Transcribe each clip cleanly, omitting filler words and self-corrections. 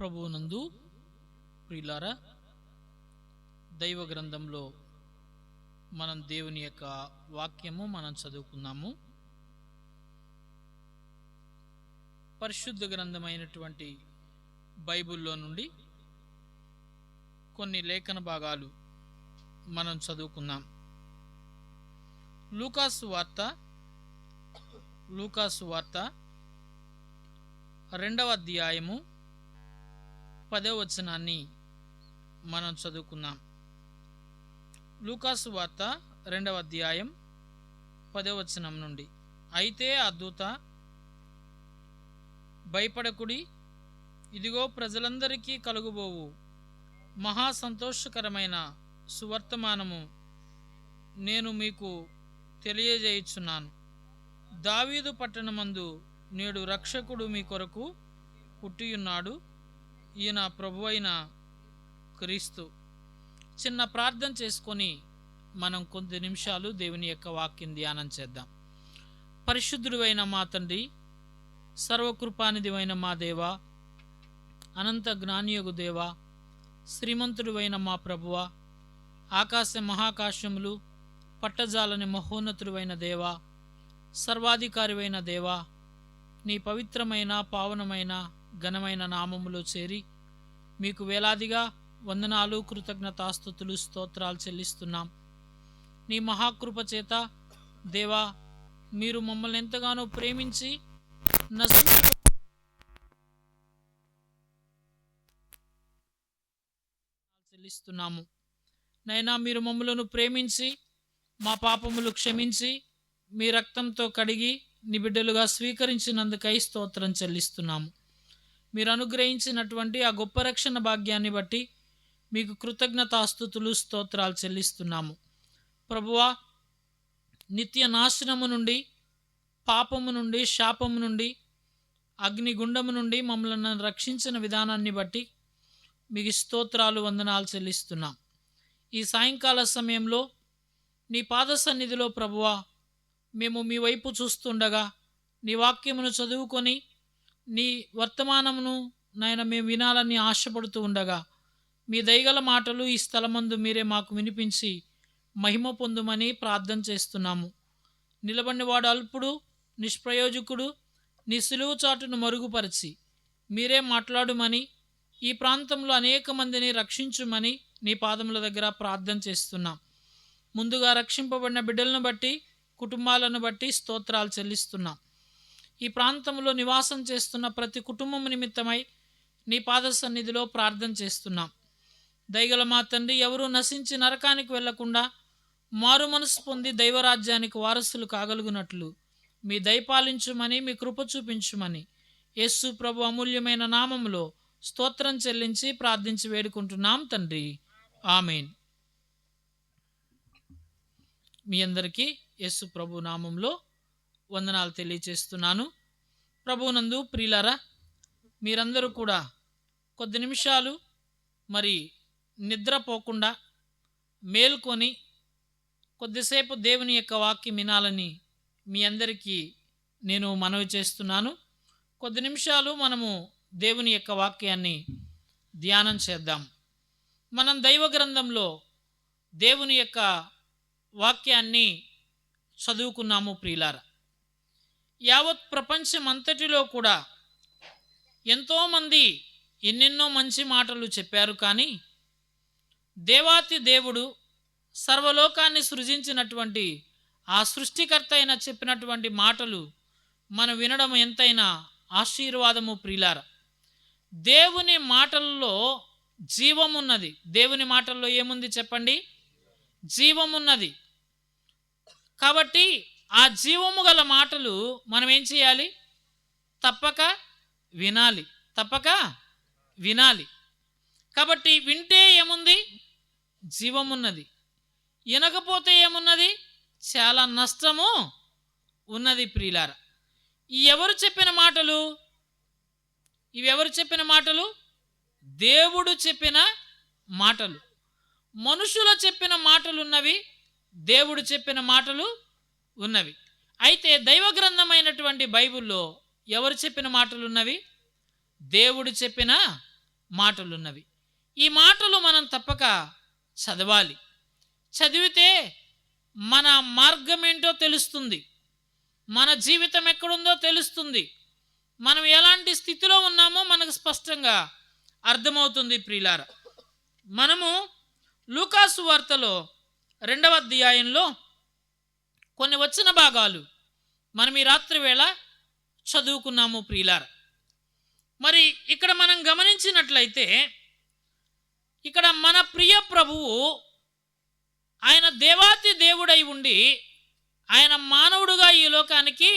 ప్రభువునందు ప్రియులారా, దైవ గ్రంథంలో మనం దేవుని యొక్క వాక్యము మనం చదువుకున్నాము. పరిశుద్ధ గ్రంథమైనటువంటి బైబిల్లో నుండి కొన్ని లేఖన భాగాలు మనం చదువుకున్నాం. లూకాసు వార్త 2వ అధ్యాయము 10వ వచనాన్ని మనం చదువుకున్నాం. లూకాసు వార్త 2వ అధ్యాయం 10వ వచనం నుండి, అయితే ఆ దూత, భయపడకుడి, ఇదిగో ప్రజలందరికీ కలుగుబోవు మహా సంతోషకరమైన సువర్తమానము నేను మీకు తెలియజేయుచున్నాను. దావీదు పట్టణమందు నేడు రక్షకుడు మీ కొరకు పుట్టియున్నాడు, ఈయన ప్రభువైన క్రీస్తు. చిన్న ప్రార్థన చేసుకొని మనం కొద్ది నిమిషాలు దేవుని యొక్క వాక్యం ధ్యానం చేద్దాం. పరిశుద్ధుడైన మా తండ్రి, సర్వకృపానిధివైన మా దేవ, అనంత జ్ఞానియగు దేవ, శ్రీమంతుడువైన మా ప్రభువ, ఆకాశ మహాకాశములు పట్టజాలని మహోన్నతుడైన దేవ, సర్వాధికారివైన దేవ, నీ పవిత్రమైన పావనమైన ఘనమైన నామములో చేరి మీకు వేలాదిగా వందనాలు, కృతజ్ఞతాస్తుతులు, స్తోత్రాలు చెల్లిస్తున్నాం. నీ మహాకృప చేత దేవా, మీరు మమ్మల్ని ఎంతగానో ప్రేమించి చెల్లిస్తున్నాము. నైనా మీరు మమ్మలను ప్రేమించి మా పాపములు క్షమించి మీ రక్తంతో కడిగి నీ బిడ్డలుగా స్వీకరించినందుకై స్తోత్రం చెల్లిస్తున్నాము. మీరు అనుగ్రహించినటువంటి ఆ గొప్ప రక్షణ భాగ్యాన్ని బట్టి మీకు కృతజ్ఞతాస్తుతులు, స్తోత్రాలు చెల్లిస్తున్నాము. ప్రభువా, నిత్య నాశనము నుండి, పాపము నుండి, శాపము నుండి, అగ్నిగుండము నుండి మమ్మల్ని రక్షించిన విధానాన్ని బట్టి మీకు స్తోత్రాలు, వందనాలు చెల్లిస్తున్నాం. ఈ సాయంకాల సమయంలో నీ పాద సన్నిధిలో ప్రభువా, మేము మీ వైపు చూస్తుండగా నీ వాక్యమును చదువుకొని నీ వర్తమానమును నాయన మేము వినాలని ఆశపడుతూ ఉండగా మీ దయగల మాటలు ఈ స్థలమందు మీరే మాకు వినిపించి మహిమ పొందుమని ప్రార్థన చేస్తున్నాము. నిలబడినవాడు అల్పుడు, నిష్ప్రయోజకుడు, నీ సిలువ చాటును మరుగుపరిచి మీరే మాట్లాడుమని, ఈ ప్రాంతంలో అనేక మందిని రక్షించుమని నీ పాదముల దగ్గర ప్రార్థన చేస్తున్నాం. ముందుగా రక్షింపబడిన బిడ్డలను బట్టి, కుటుంబాలను బట్టి స్తోత్రాలు చెల్లిస్తున్నాం. ఈ ప్రాంతంలో నివాసం చేస్తున్న ప్రతి కుటుంబం నిమిత్తమై నీ పాద సన్నిధిలో ప్రార్థన చేస్తున్నాం. దయగల మా తండ్రి, ఎవరూ నశించి నరకానికి వెళ్లకుండా మారు మనసు పొంది దైవరాజ్యానికి వారసులు కాగలుగునట్లు మీ దయపాలించుమని, మీ కృప చూపించుమని యేసు ప్రభు అమూల్యమైన నామములో స్తోత్రం చెల్లించి ప్రార్థించి వేడుకుంటున్నాం తండ్రి, ఆమేన్. మీ అందరికీ యేసు ప్రభు నామంలో వందనాలు తెలియచేస్తున్నాను. ప్రభువునందు ప్రియులారా, మీరందరూ కూడా కొద్ది నిమిషాలు మరి నిద్రపోకుండా మేల్కొని కొద్దిసేపు దేవుని యొక్క వాక్యం వినాలని మీ అందరికీ నేను మనవి చేస్తున్నాను. కొద్ది నిమిషాలు మనము దేవుని యొక్క వాక్యాన్ని ధ్యానం చేద్దాం. మనం దైవ గ్రంథంలో దేవుని యొక్క వాక్యాన్ని చదువుకున్నాము ప్రియులారా. యావత్ ప్రపంచం అంతటిలో కూడా ఎంతోమంది ఎన్నెన్నో మంచి మాటలు చెప్పారు, కానీ దేవాతి దేవుడు సర్వలోకాన్ని సృజించినటువంటి ఆ సృష్టికర్త అయిన చెప్పినటువంటి మాటలు మనం వినడం ఎంతైనా ఆశీర్వాదము ప్రియులారా. దేవుని మాటల్లో జీవమున్నది. దేవుని మాటల్లో ఏముంది చెప్పండి? జీవమున్నది. కాబట్టి ఆ జీవము గల మాటలు మనం ఏం చేయాలి? తప్పక వినాలి. కాబట్టి వింటే ఏముంది? జీవమున్నది. వినకపోతే ఏమున్నది? చాలా నష్టము ఉన్నది ప్రియులారా. ఎవరు చెప్పిన మాటలు? ఇవెవరు చెప్పిన మాటలు? దేవుడు చెప్పిన మాటలు. మనుషుల చెప్పిన మాటలు ఉన్నవి, దేవుడు చెప్పిన మాటలు ఉన్నవి. అయితే దైవ గ్రంథమైనటువంటి బైబిల్లో ఎవరు చెప్పిన మాటలు ఉన్నవి? దేవుడు చెప్పిన మాటలున్నవి. ఈ మాటలు మనం తప్పక చదవాలి. చదివితే మన మార్గం ఏంటో తెలుస్తుంది, మన జీవితం ఎక్కడుందో తెలుస్తుంది, మనం ఎలాంటి స్థితిలో ఉన్నామో మనకు స్పష్టంగా అర్థమవుతుంది. ప్రియులారా, మనము లూకాసు వార్తలో 2వ అధ్యాయంలో కొన్ని వచన భాగాలు మనం ఈ రాత్రి వేళ చదువుకున్నాము. ప్రియులారా, మరి ఇక్కడ మనం గమనించినట్లయితే ఇక్కడ మన ప్రియ ప్రభువు ఆయన దేవాతి దేవుడై ఉండి ఆయన మానవుడుగా ఈ లోకానికి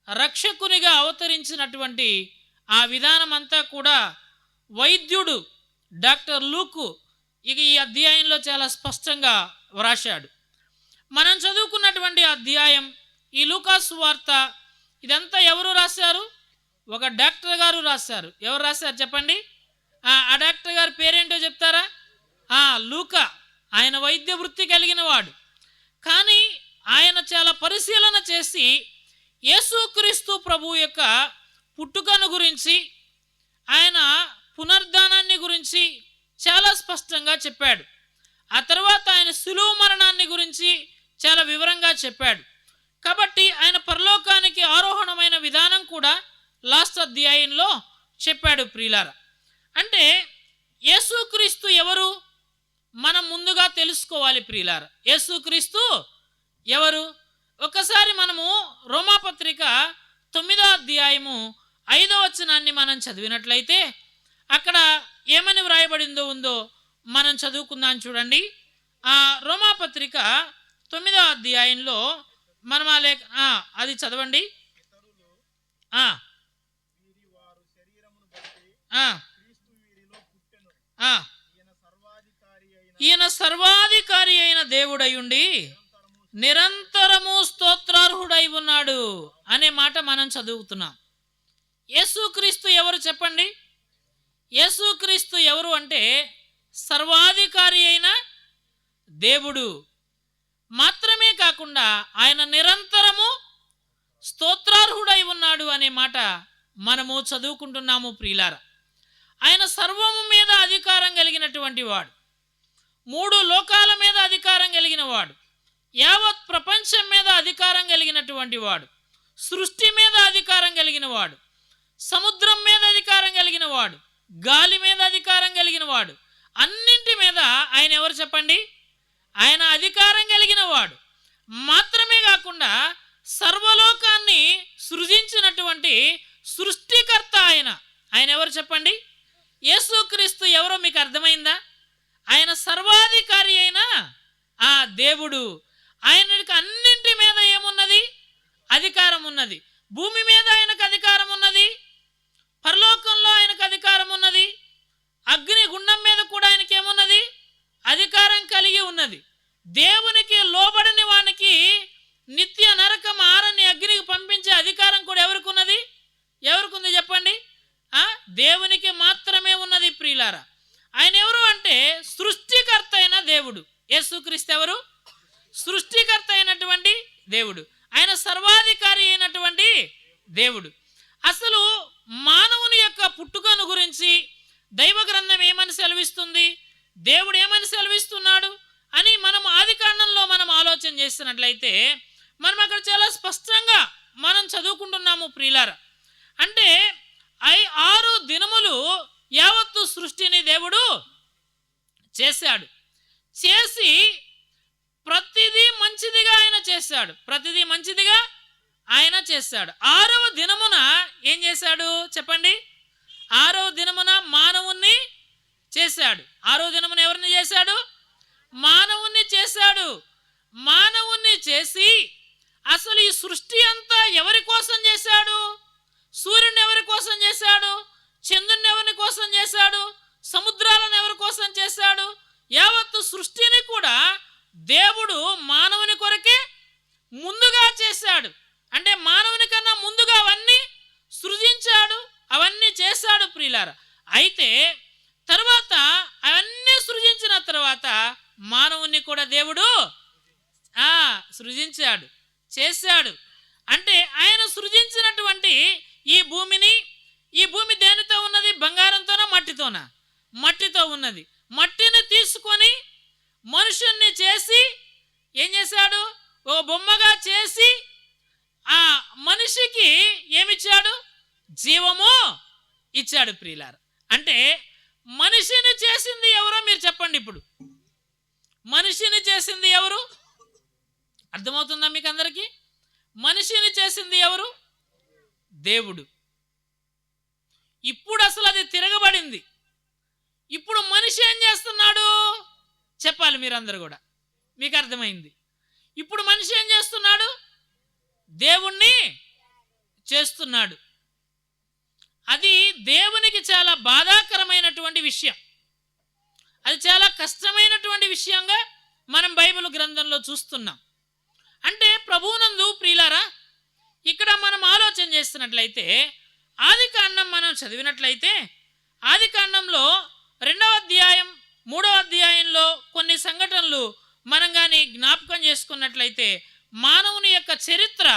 రక్షకునిగా అవతరించినటువంటి ఆ విధానం అంతా కూడా వైద్యుడు డాక్టర్ లూకు ఈ అధ్యాయంలో చాలా స్పష్టంగా వ్రాశాడు. మనం చదువుకున్నటువంటి అధ్యాయం ఈ లూకాసు వార్త ఇదంతా ఎవరు రాశారు? ఒక డాక్టర్ గారు రాశారు. ఎవరు రాశారు చెప్పండి? ఆ డాక్టర్ గారి పేరేంటో చెప్తారా? లూకా. ఆయన వైద్య వృత్తి కలిగిన వాడు. కానీ ఆయన చాలా పరిశీలన చేసి యేసుక్రీస్తు ప్రభువు యొక్క పుట్టుకను గురించి, ఆయన పునరుద్ధానాన్ని గురించి చాలా స్పష్టంగా చెప్పాడు. ఆ తర్వాత ఆయన శిలువ మరణాన్ని గురించి చాలా వివరంగా చెప్పాడు. కాబట్టి ఆయన పరలోకానికి ఆరోహణమైన విధానం కూడా లాస్ట్ అధ్యాయంలో చెప్పాడు. ప్రియులారా, అంటే యేసుక్రీస్తు ఎవరు మనం ముందుగా తెలుసుకోవాలి. ప్రియులారా, యేసుక్రీస్తు ఎవరు? ఒకసారి మనము రోమాపత్రిక 9వ అధ్యాయము 5వ వచనాన్ని మనం చదివినట్లయితే అక్కడ ఏమని వ్రాయబడిందో ఉందో మనం చదువుకుందాం. చూడండి, ఆ రోమాపత్రిక 9వ అధ్యాయంలో మనం అది చదవండి. ఈయన సర్వాధికారి అయిన దేవుడై ఉండి నిరంతరము స్తోత్రార్హుడై ఉన్నాడు అనే మాట మనం చదువుతున్నాం. యేసుక్రీస్తు ఎవరు చెప్పండి? యేసుక్రీస్తు ఎవరు అంటే సర్వాధికారి అయిన దేవుడు మాత్రమే కాకుండా ఆయన నిరంతరము స్తోత్రార్హుడై ఉన్నాడు అనే మాట మనము చదువుకుంటున్నాము. ప్రియులారా, ఆయన సర్వము మీద అధికారం కలిగినటువంటి వాడు, 3 లోకాల మీద అధికారం కలిగిన వాడు, యావత్ ప్రపంచం మీద అధికారం కలిగినటువంటి వాడు, సృష్టి మీద అధికారం కలిగిన వాడు, సముద్రం మీద అధికారం కలిగిన వాడు, గాలి మీద అధికారం కలిగిన వాడు, అన్నింటి మీద ఆయన ఎవరు చెప్పండి? ఆయన అధికారం కలిగిన వాడు మాత్రమే కాకుండా సర్వలోకాన్ని సృజించినటువంటి సృష్టికర్త ఆయన ఎవరు చెప్పండి? యేసుక్రీస్తు ఎవరో మీకు అర్థమైందా? ఆయన సర్వాధికారి అయిన ఆ దేవుడు. ఆయనకి అన్నింటి మీద ఏమున్నది? అధికారం ఉన్నది. భూమి మీద ఆయనకు అధికారం ఉన్నది, పరలోకంలో ఆయనకు అధికారం ఉన్నది, అగ్ని గుండం మీద కూడా ఆయనకి ఏమున్నది? అధికారం కలిగి ఉన్నది. దేవునికి లోబడని వానికి నిత్య నరకం ఆరని అగ్నికి పంపించే అధికారం కూడా ఎవరికి ఉన్నది? ఎవరికి ఉంది చెప్పండి? దేవునికి మాత్రమే ఉన్నది. ప్రియులారా, ఆయన ఎవరు అంటే సృష్టికర్త అయిన దేవుడు. యేసుక్రీస్తు ఎవరు? సృష్టికర్త అయినటువంటి దేవుడు. ఆయన సర్వాధికారి అయినటువంటి దేవుడు. అసలు మానవుని యొక్క పుట్టుకను గురించి దైవ గ్రంథం ఏమని సెలవిస్తుంది, దేవుడు ఏమని సెలవిస్తున్నాడు అని మనం ఆదికాండంలో మనం ఆలోచన చేస్తున్నట్లయితే మనం అక్కడ చాలా స్పష్టంగా మనం చదువుకుంటున్నాము. ప్రియులారా, అంటే 6 దినములు యావత్తు సృష్టిని దేవుడు చేశాడు. చేసి ప్రతిదీ మంచిదిగా ఆయన చేశాడు. ప్రతిదీ మంచిదిగా ఆయన చేశాడు. 6వ దినమున ఏం చేశాడు చెప్పండి? 6వ దినమున మానవుణ్ణి చేశాడు. 6వ దినమున ఎవరిని చేశాడు? మానవుణ్ణి చేశాడు. మానవుణ్ణి చేసి అసలు ఈ సృష్టి అంతా ఎవరి కోసం చేశాడు? సూర్యుని ఎవరి కోసం చేశాడు? చంద్రుని ఎవరి కోసం చేశాడు? సముద్రాలను ఎవరి కోసం చేశాడు? యావత్తు సృష్టిని కూడా దేవుడు మానవుని కొరకే ముందుగా చేశాడు. అంటే మానవుని కన్నా ముందుగా అవన్నీ సృజించాడు, అవన్నీ చేశాడు. ప్రియులారా, అయితే తర్వాత అవన్నీ సృజించిన తర్వాత మానవుని కూడా దేవుడు సృజించాడు, చేశాడు. అంటే ఆయన సృజించినటువంటి ఈ భూమి దేనితో ఉన్నది? బంగారంతోనా మట్టితోనా? దేనితోన? మట్టితో ఉన్నది. మట్టిని తీసుకొని మనుషుణ్ణి చేసి ఏం చేశాడు? ఓ బొమ్మగా చేసి ఆ మనిషికి ఏమిచ్చాడు? జీవము ఇచ్చాడు ప్రియులారా. అంటే మనిషిని చేసింది ఎవరో మీరు చెప్పండి. ఇప్పుడు మనిషిని చేసింది ఎవరు? అర్థమవుతుందా మీకు అందరికీ? మనిషిని చేసింది ఎవరు? దేవుడు. ఇప్పుడు అసలు అది తిరగబడింది. ఇప్పుడు మనిషి ఏం చేస్తున్నాడు చెప్పాలి మీరందరూ కూడా. మీకు అర్థమైంది. ఇప్పుడు మనిషి ఏం చేస్తున్నాడు? దేవుణ్ణి చేస్తున్నాడు. అది దేవునికి చాలా బాధాకరమైనటువంటి విషయం. అది చాలా కష్టమైనటువంటి విషయంగా మనం బైబిల్ గ్రంథంలో చూస్తున్నాం. అంటే ప్రభువునందు ప్రియులారా, ఇక్కడ మనం ఆలోచన చేస్తున్నట్లయితే ఆదికాండం మనం చదివినట్లయితే ఆదికాండంలో 2వ అధ్యాయం 3వ అధ్యాయంలో కొన్ని సంఘటనలు మనం కానీ జ్ఞాపకం చేసుకున్నట్లయితే మానవుని యొక్క చరిత్ర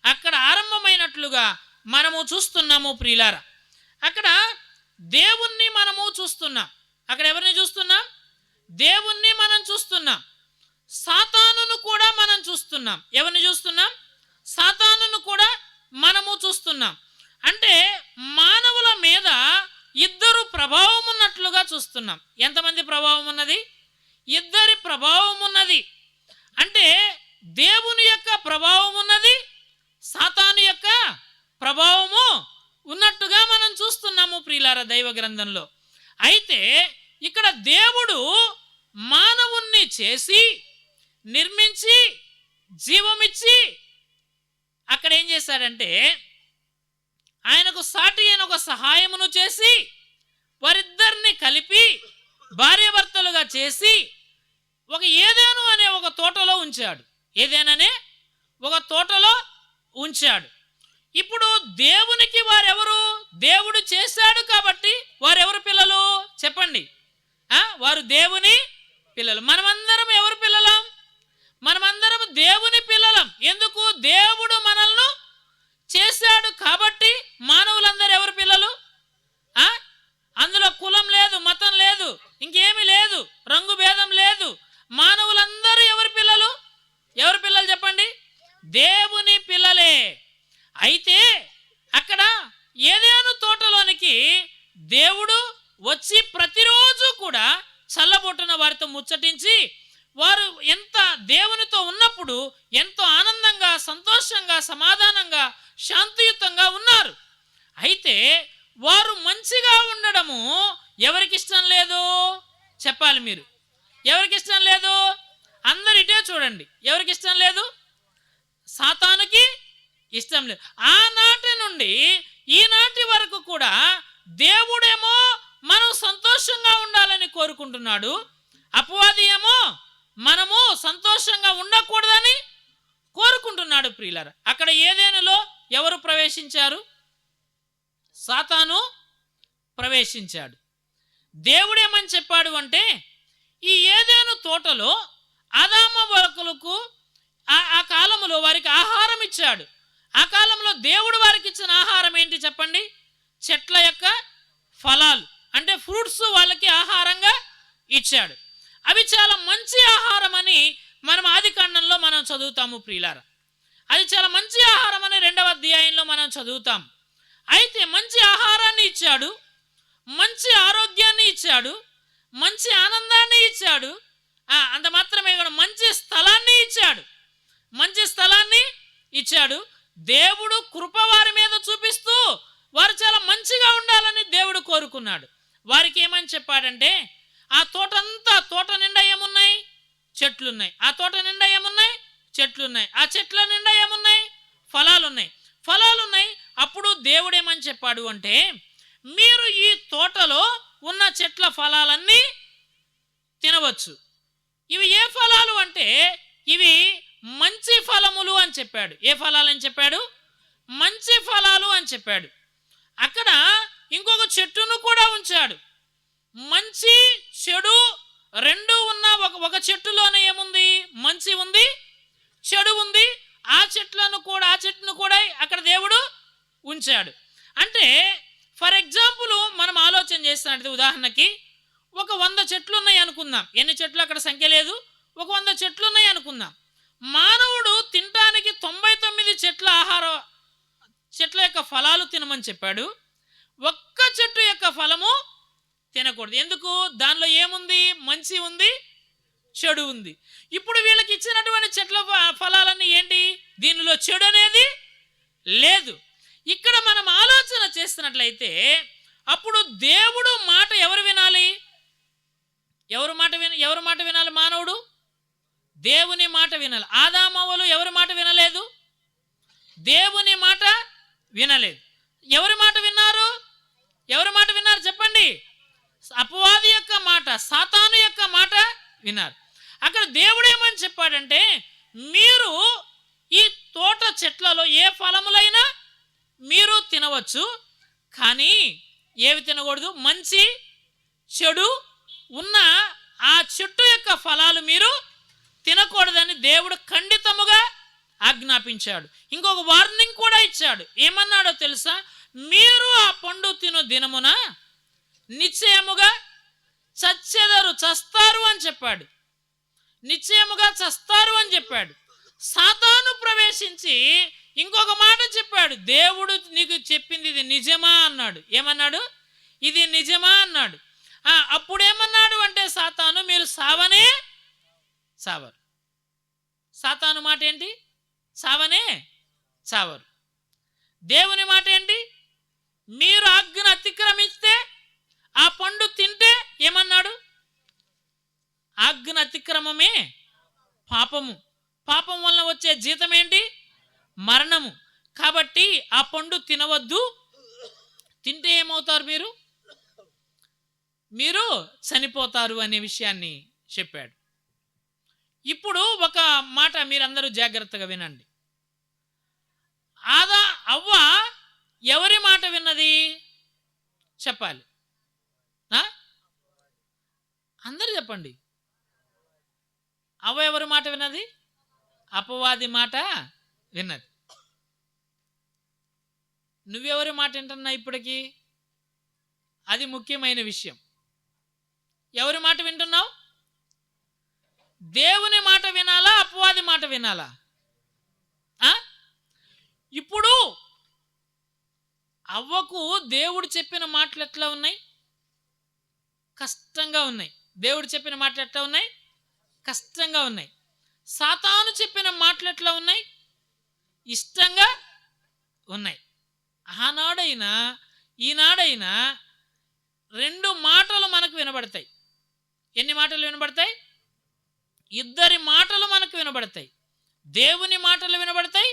అక్కడ ఆరంభమైనట్లుగా మనము చూస్తున్నాము ప్రియులారా. అక్కడ దేవుణ్ణి మనము చూస్తున్నాం. అక్కడ ఎవరిని చూస్తున్నాం? దేవుణ్ణి మనం చూస్తున్నాం. సాతానును కూడా మనం చూస్తున్నాం. ఎవరిని చూస్తున్నాం? సాతానును కూడా మనము చూస్తున్నాం. అంటే మానవుల మీద ఇద్దరు ప్రభావం ఉన్నట్లుగా చూస్తున్నాం. ఎంతమంది ప్రభావం ఉన్నది? ఇద్దరి ప్రభావం ఉన్నది. అంటే దేవుని యొక్క ప్రభావం ఉన్నది, సాతాను యొక్క ప్రభావము ఉన్నట్టుగా మనం చూస్తున్నాము ప్రియులారా దైవ గ్రంథంలో. అయితే ఇక్కడ దేవుడు మానవుణ్ణి చేసి నిర్మించి జీవమిచ్చి అక్కడ ఏం చేశాడంటే ఆయనకు సాటి అయిన ఒక సహాయమును చేసి వారిద్దరిని కలిపి భార్యాభర్తలుగా చేసి ఒక ఏదెను అనే ఒక తోటలో ఉంచాడు. ఏదెననే ఒక తోటలో ఉంచాడు. ఇప్పుడు దేవునికి వారెవరు? దేవుడు చేశాడు కాబట్టి వారెవరు పిల్లలు చెప్పండి? వారు దేవుని పిల్లలు. మనమందరం ఎవరు పిల్లలం? మనమందరం దేవుని పిల్లలం. ఎందుకు? దేవుడు మనల్ని చేశాడు కాబట్టి మానవులందరూ ఎవరు పిల్లలు? అందులో కులం లేదు, మతం లేదు, ఇంకేమీ లేదు, రంగు భేదం లేదు. మానవులందరూ ఎవరి పిల్లలు? ఎవరి పిల్లలు చెప్పండి? దేవుని పిల్లలే. అయితే అక్కడ ఏదెను తోటలోనికి దేవుడు వచ్చి ప్రతిరోజు కూడా చల్లబొట్టున వారితో ముచ్చటించి వారు ఎంత దేవునితో ఉన్నప్పుడు ఎంతో ఆనందంగా, సంతోషంగా, సమాధానంగా, శాంతియుతంగా ఉన్నారు. అయితే వారు మంచిగా ఉండడము ఎవరికి ఇష్టం లేదు చెప్పాలి మీరు? ఎవరికి ఇష్టం లేదు? అందరిటే చూడండి. ఎవరికి ఇష్టం లేదు? సాతానుకి ఇష్టం లేదు. ఆనాటి నుండి ఈనాటి వరకు కూడా దేవుడేమో మనం సంతోషంగా ఉండాలని కోరుకుంటున్నాడు, అపవాది ఏమో మనము సంతోషంగా ఉండకూడదని కోరుకుంటున్నాడు ప్రియులారా. అక్కడ ఏదెనులో ఎవరు ప్రవేశించారు? సాతాను ప్రవేశించాడు. దేవుడేమని చెప్పాడు అంటే ఈ ఏదెను తోటలో ఆదామవకులకు ఆ కాలంలో వారికి ఆహారం ఇచ్చాడు. ఆ కాలంలో దేవుడు వారికి ఇచ్చిన ఆహారం ఏంటి చెప్పండి? చెట్ల యొక్క ఫలాలు, అంటే ఫ్రూట్స్ వాళ్ళకి ఆహారంగా ఇచ్చాడు. అవి చాలా మంచి ఆహారం అని మనం ఆదికాండంలో మనం చదువుతాము ప్రియులారా. అది చాలా మంచి ఆహారం అని 2వ అధ్యాయంలో మనం చదువుతాం. అయితే మంచి ఆహారాన్ని ఇచ్చాడు, మంచి ఆరోగ్యాన్ని ఇచ్చాడు, మంచి ఆనందాన్ని ఇచ్చాడు. అంత మాత్రమే కాదు, మంచి స్థలాన్ని ఇచ్చాడు. మంచి స్థలాన్ని ఇచ్చాడు. దేవుడు కృప వారి మీద చూపిస్తూ వారు చాలా మంచిగా ఉండాలని దేవుడు కోరుకున్నాడు. వారికి ఏమని చెప్పాడంటే ఆ తోట నిండా ఏమున్నాయి? చెట్లున్నాయి. ఆ తోట నిండా ఏమున్నాయి? చెట్లున్నాయి. ఆ చెట్ల నిండా ఏమున్నాయి? ఫలాలున్నాయి. అప్పుడు దేవుడు ఏమని చెప్పాడు అంటే మీరు ఈ తోటలో ఉన్న చెట్ల ఫలాలన్నీ తినవచ్చు. ఇవి ఏ ఫలాలు అంటే ఇవి మంచి ఫలములు అని చెప్పాడు. ఏ ఫలాలని చెప్పాడు? మంచి ఫలాలు అని చెప్పాడు. అక్కడ ఇంకొక చెట్టును కూడా ఉంచాడు. మంచి చెడు రెండు ఉన్న ఒక చెట్టులోనే ఏముంది? మంచి ఉంది, చెడు ఉంది. ఆ చెట్టును కూడా అక్కడ దేవుడు ఉంచాడు. అంటే ఫర్ ఎగ్జాంపుల్ మనం ఆలోచన చేస్తున్నట్టు ఉదాహరణకి ఒక 100 చెట్లు ఉన్నాయి అనుకుందాం. ఎన్ని చెట్లు అక్కడ సంఖ్య లేదు, ఒక 100 చెట్లు ఉన్నాయి అనుకుందాం. మానవుడు తినటానికి 99 చెట్ల యొక్క ఫలాలు తినమని చెప్పాడు. ఒక్క చెట్టు యొక్క ఫలము తినకూడదు. ఎందుకు? దానిలో ఏముంది? మంచి ఉంది, చెడు ఉంది. ఇప్పుడు వీళ్ళకి ఇచ్చినటువంటి చెట్ల ఫలాలన్నీ ఏంటి? దీనిలో చెడు అనేది లేదు. ఇక్కడ మనం ఆలోచన చేస్తున్నట్లయితే అప్పుడు దేవుడు మాట ఎవరు వినాలి? ఎవరి మాట వినాలి? మానవుడు దేవుని మాట వినాలి. ఆదామవ్వలు ఎవరి మాట వినలేదు? దేవుని మాట వినలేదు. ఎవరి మాట విన్నారు? ఎవరి మాట విన్నారు చెప్పండి? అపవాది యొక్క మాట, సాతాను యొక్క మాట విన్నారు. అక్కడ దేవుడు ఏమని చెప్పాడంటే, మీరు ఈ తోట చెట్లలో ఏ ఫలములైనా మీరు తినవచ్చు, కానీ ఏవి తినకూడదు? మంచి చెడు ఉన్న ఆ చెట్టు యొక్క ఫలాలు మీరు తినకూడదని దేవుడు ఖండితముగా ఆజ్ఞాపించాడు. ఇంకొక వార్నింగ్ కూడా ఇచ్చాడు. ఏమన్నాడో తెలుసా? మీరు ఆ పండు తిను దినమున నిశ్చయముగా చస్తారు అని చెప్పాడు. నిశ్చయముగా చస్తారు అని చెప్పాడు. సాతాను ప్రవేశించి ఇంకొక మాట చెప్పాడు. దేవుడు నీకు చెప్పింది ఇది నిజమా అన్నాడు. ఏమన్నాడు? ఇది నిజమా అన్నాడు. అప్పుడేమన్నాడు అంటే సాతాను, మీరు సావరు. సాతాను మాట ఏంటి? సావరు. దేవుని మాట ఏంటి? మీరు ఆజ్ఞను అతిక్రమిస్తే, ఆ పండు తింటే ఏమన్నాడు? ఆజ్ఞ అతిక్రమమే పాపము. పాపం వలన వచ్చే జీతం ఏంటి? మరణము. కాబట్టి ఆ పండు తినవద్దు. తింటే ఏమవుతారు? మీరు చనిపోతారు అనే విషయాన్ని చెప్పాడు. ఇప్పుడు ఒక మాట మీరందరూ జాగ్రత్తగా వినండి. అవ్వ ఎవరి మాట విన్నది చెప్పాలి. అందరూ చెప్పండి. అవ్వ ఎవరి మాట విన్నది? అపవాది మాట విన్నది. నువ్వెవరి మాట వింటున్నా ఇప్పటికీ? అది ముఖ్యమైన విషయం. ఎవరి మాట వింటున్నావు? దేవుని మాట వినాలా, అపవాది మాట వినాలా? ఇప్పుడు అవ్వకు దేవుడు చెప్పిన మాటలు ఎట్లా ఉన్నాయి? కష్టంగా ఉన్నాయి. దేవుడు చెప్పిన మాటలు ఎట్లా ఉన్నాయి? కష్టంగా ఉన్నాయి. సాతాను చెప్పిన మాటలు ఎట్లా ఉన్నాయి? ఇష్టంగా ఉన్నాయి. ఆనాడైనా ఈనాడైనా 2 మాటలు మనకు వినబడతాయి. ఎన్ని మాటలు వినబడతాయి? 2 మాటలు మనకు వినబడతాయి. దేవుని మాటలు వినబడతాయి.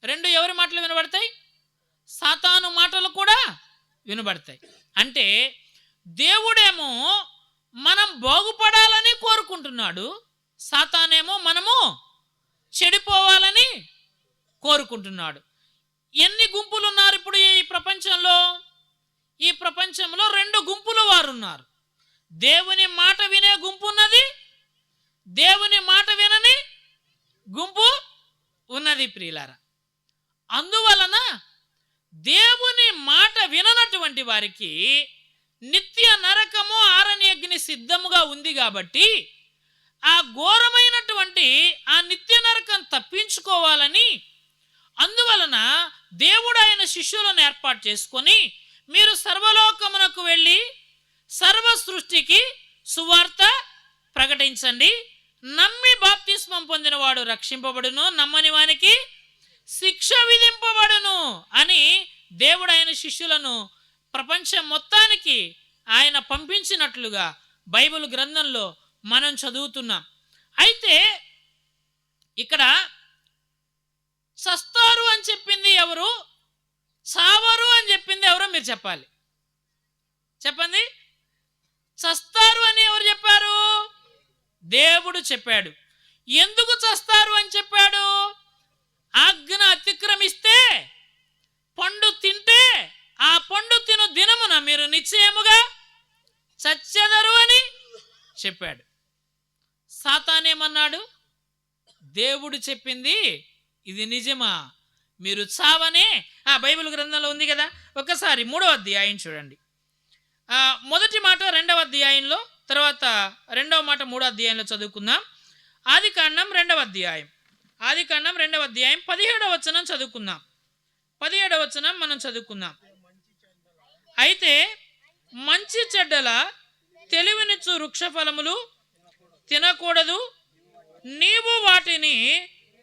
2 ఎవరి మాటలు వినబడతాయి? సాతాను మాటలు కూడా వినబడతాయి. అంటే దేవుడేమో మనం బాగుపడాలని కోరుకుంటున్నాడు, సాతానేమో మనము చెడిపోవాలని కోరుకుంటున్నాడు. ఎన్ని గుంపులు ఉన్నారు ఇప్పుడు ఈ ప్రపంచంలో? ఈ ప్రపంచంలో 2 గుంపుల వారు ఉన్నారు. దేవుని మాట వినే గుంపు ఉన్నది, దేవుని మాట వినని గుంపు ఉన్నది ప్రియులారా. అందువలన దేవుని మాట విననటువంటి వారికి నిత్య నరకము, ఆరణ్యగ్ని సిద్ధముగా ఉంది. కాబట్టి ఆ ఘోరమైనటువంటి ఆ నిత్య నరకం తప్పించుకోవాలని, అందువలన దేవుడు ఆయన శిష్యులను ఏర్పాటు చేసుకొని, మీరు సర్వలోకమునకు వెళ్ళి సర్వ సృష్టికి సువార్త ప్రకటించండి, నమ్మి బాప్తిస్మం పొందినవాడు రక్షింపబడును, నమ్మని వానికి శిక్ష విధింపబడును అని దేవుడు ఆయన శిష్యులను ప్రపంచం మొత్తానికి ఆయన పంపించినట్లుగా బైబిల్ గ్రంథంలో మనం చదువుతున్నాం. అయితే ఇక్కడ చస్తారు అని చెప్పింది ఎవరు? చావరు అని చెప్పింది ఎవరో మీరు చెప్పాలి. చెప్పండి. చస్తారు అని ఎవరు చెప్పారు? దేవుడు చెప్పాడు. ఎందుకు చస్తారు అని చెప్పాడు? ఆజ్ఞ అతిక్రమిస్తే, పండు తింటే, ఆ పండు తిను దినమున మీరు నిశ్చయముగా చచ్చెదరు అని చెప్పాడు. సాతానేమన్నాడు? దేవుడు చెప్పింది ఇది నిజమా? మీరు చావనే. బైబిల్ గ్రంథంలో ఉంది కదా. ఒక్కసారి 3వ అధ్యాయం చూడండి. మొదటి మాట 2వ అధ్యాయంలో, తర్వాత 2వ మాట 3వ అధ్యాయంలో చదువుకుందాం. ఆదికాండం 2వ అధ్యాయం, 17వ వచనం చదువుకుందాం. 17వ వచనం మనం చదువుకుందాం. అయితే మంచి చెడ్డల తెలివినిచ్చు వృక్ష ఫలములు తినకూడదు, నీవు వాటిని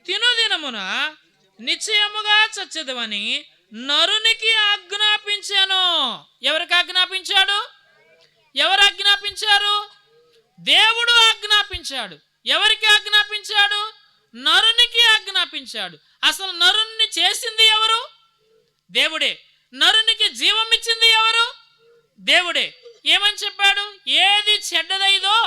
తినుదినమున నిశ్చయముగా చచ్చెదవని నరునికి ఆజ్ఞాపించాను. ఎవరికి ఆజ్ఞాపించాడు? ఎవరు ఆజ్ఞాపించారు? దేవుడు ఆజ్ఞాపించాడు. ఎవరికి ఆజ్ఞాపించాడు? నరునికి ఆజ్ఞాపించాడు. అసలు నరుని చేసింది ఎవరు? దేవుడే. నరునికి జీవం ఇచ్చింది ఎవరు? దేవుడే. ఏమని చెప్పాడు? ఏది చెడ్డదైదో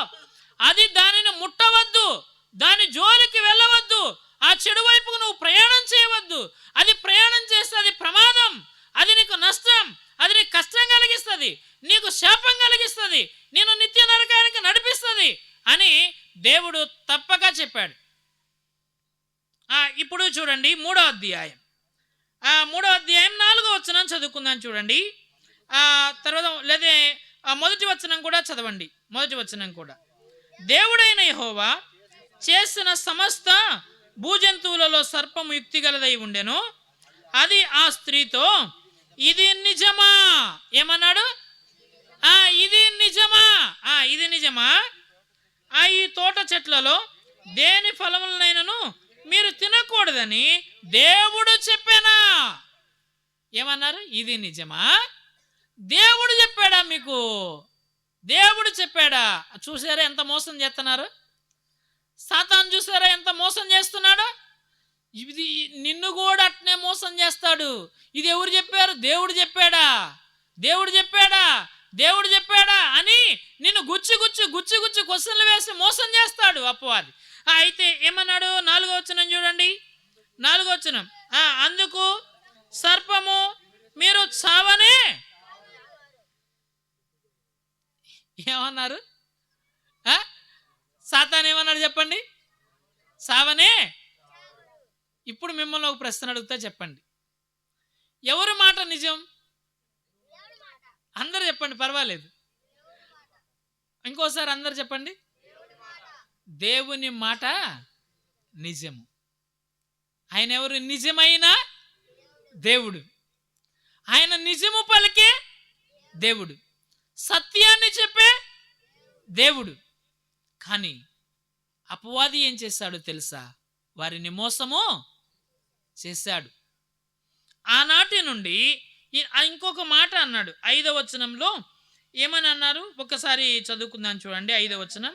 అది దానిని ముట్టవద్దు, దాని జోలికి వెళ్ళవద్దు, ఆ చెడు వైపుకు నువ్వు ప్రయాణం చేయవద్దు. అది ప్రయాణం చేస్తే అది ప్రమాదం, అది నీకు నష్టం, అది నీకు కష్టం కలిగిస్తుంది, నీకు శాపం కలిగిస్తుంది, నేను నిత్య నరకానికి నడిపిస్తుంది అని దేవుడు తప్పక చెప్పాడు. ఇప్పుడు చూడండి 3వ అధ్యాయం, 3వ అధ్యాయం 4వ వచనం చదువుకుందాం. చూడండి. తర్వాత లేదా మొదటి వచనం కూడా చదవండి. మొదటి వచనం కూడా, దేవుడైన యెహోవా చేసిన సమస్త భూజంతువులలో సర్పము యుక్తిగలదై ఉండెను. అది ఆ స్త్రీతో, ఇది నిజమా? ఏమన్నాడు? ఇది నిజమా? ఇది నిజమా? ఈ తోట చెట్లలో దేని ఫలములనైనను మీరు తినకూడదని దేవుడు చెప్పానా? ఏమన్నారు? ఇది నిజమా? దేవుడు చెప్పాడా మీకు? దేవుడు చెప్పాడా? చూసారా ఎంత మోసం చేస్తున్నారు? సాతాను చూసారా ఎంత మోసం చేస్తున్నాడు? ఇది నిన్ను కూడా అట్నే మోసం చేస్తాడు. ఇది ఎవరు చెప్పారు? దేవుడు చెప్పాడా? దేవుడు చెప్పాడా? దేవుడు చెప్పాడా అని నిన్ను గుచ్చి గుచ్చి గుచ్చి గుచ్చి క్వశ్చన్లు వేసి మోసం చేస్తాడు అపవాది. అయితే ఏమన్నాడు? 4వ వచనం చూడండి. 4వ వచనం, అందుకు సర్పము మీరు చావనే. ఏమన్నారు? సాతాను ఏమన్నాడు చెప్పండి? చావనే. ఇప్పుడు మిమ్మల్ని ఒక ప్రశ్న అడుగుతా, చెప్పండి. ఎవరి మాట నిజం? అందరు చెప్పండి, పర్వాలేదు. ఇంకోసారి అందరు చెప్పండి. దేవుని మాట నిజము. ఆయన ఎవరు? నిజమైన దేవుడు. ఆయన నిజము పలికే దేవుడు, సత్యాన్ని చెప్పే దేవుడు. కానీ అపవాది ఏం చేశాడో తెలుసా? వారిని మోసము చేశాడు. ఆనాటి నుండి ఇంకొక మాట అన్నాడు 5వ వచనంలో. ఏమని అన్నారు? ఒకసారి చదువుకుందాం చూడండి. 5వ వచనం,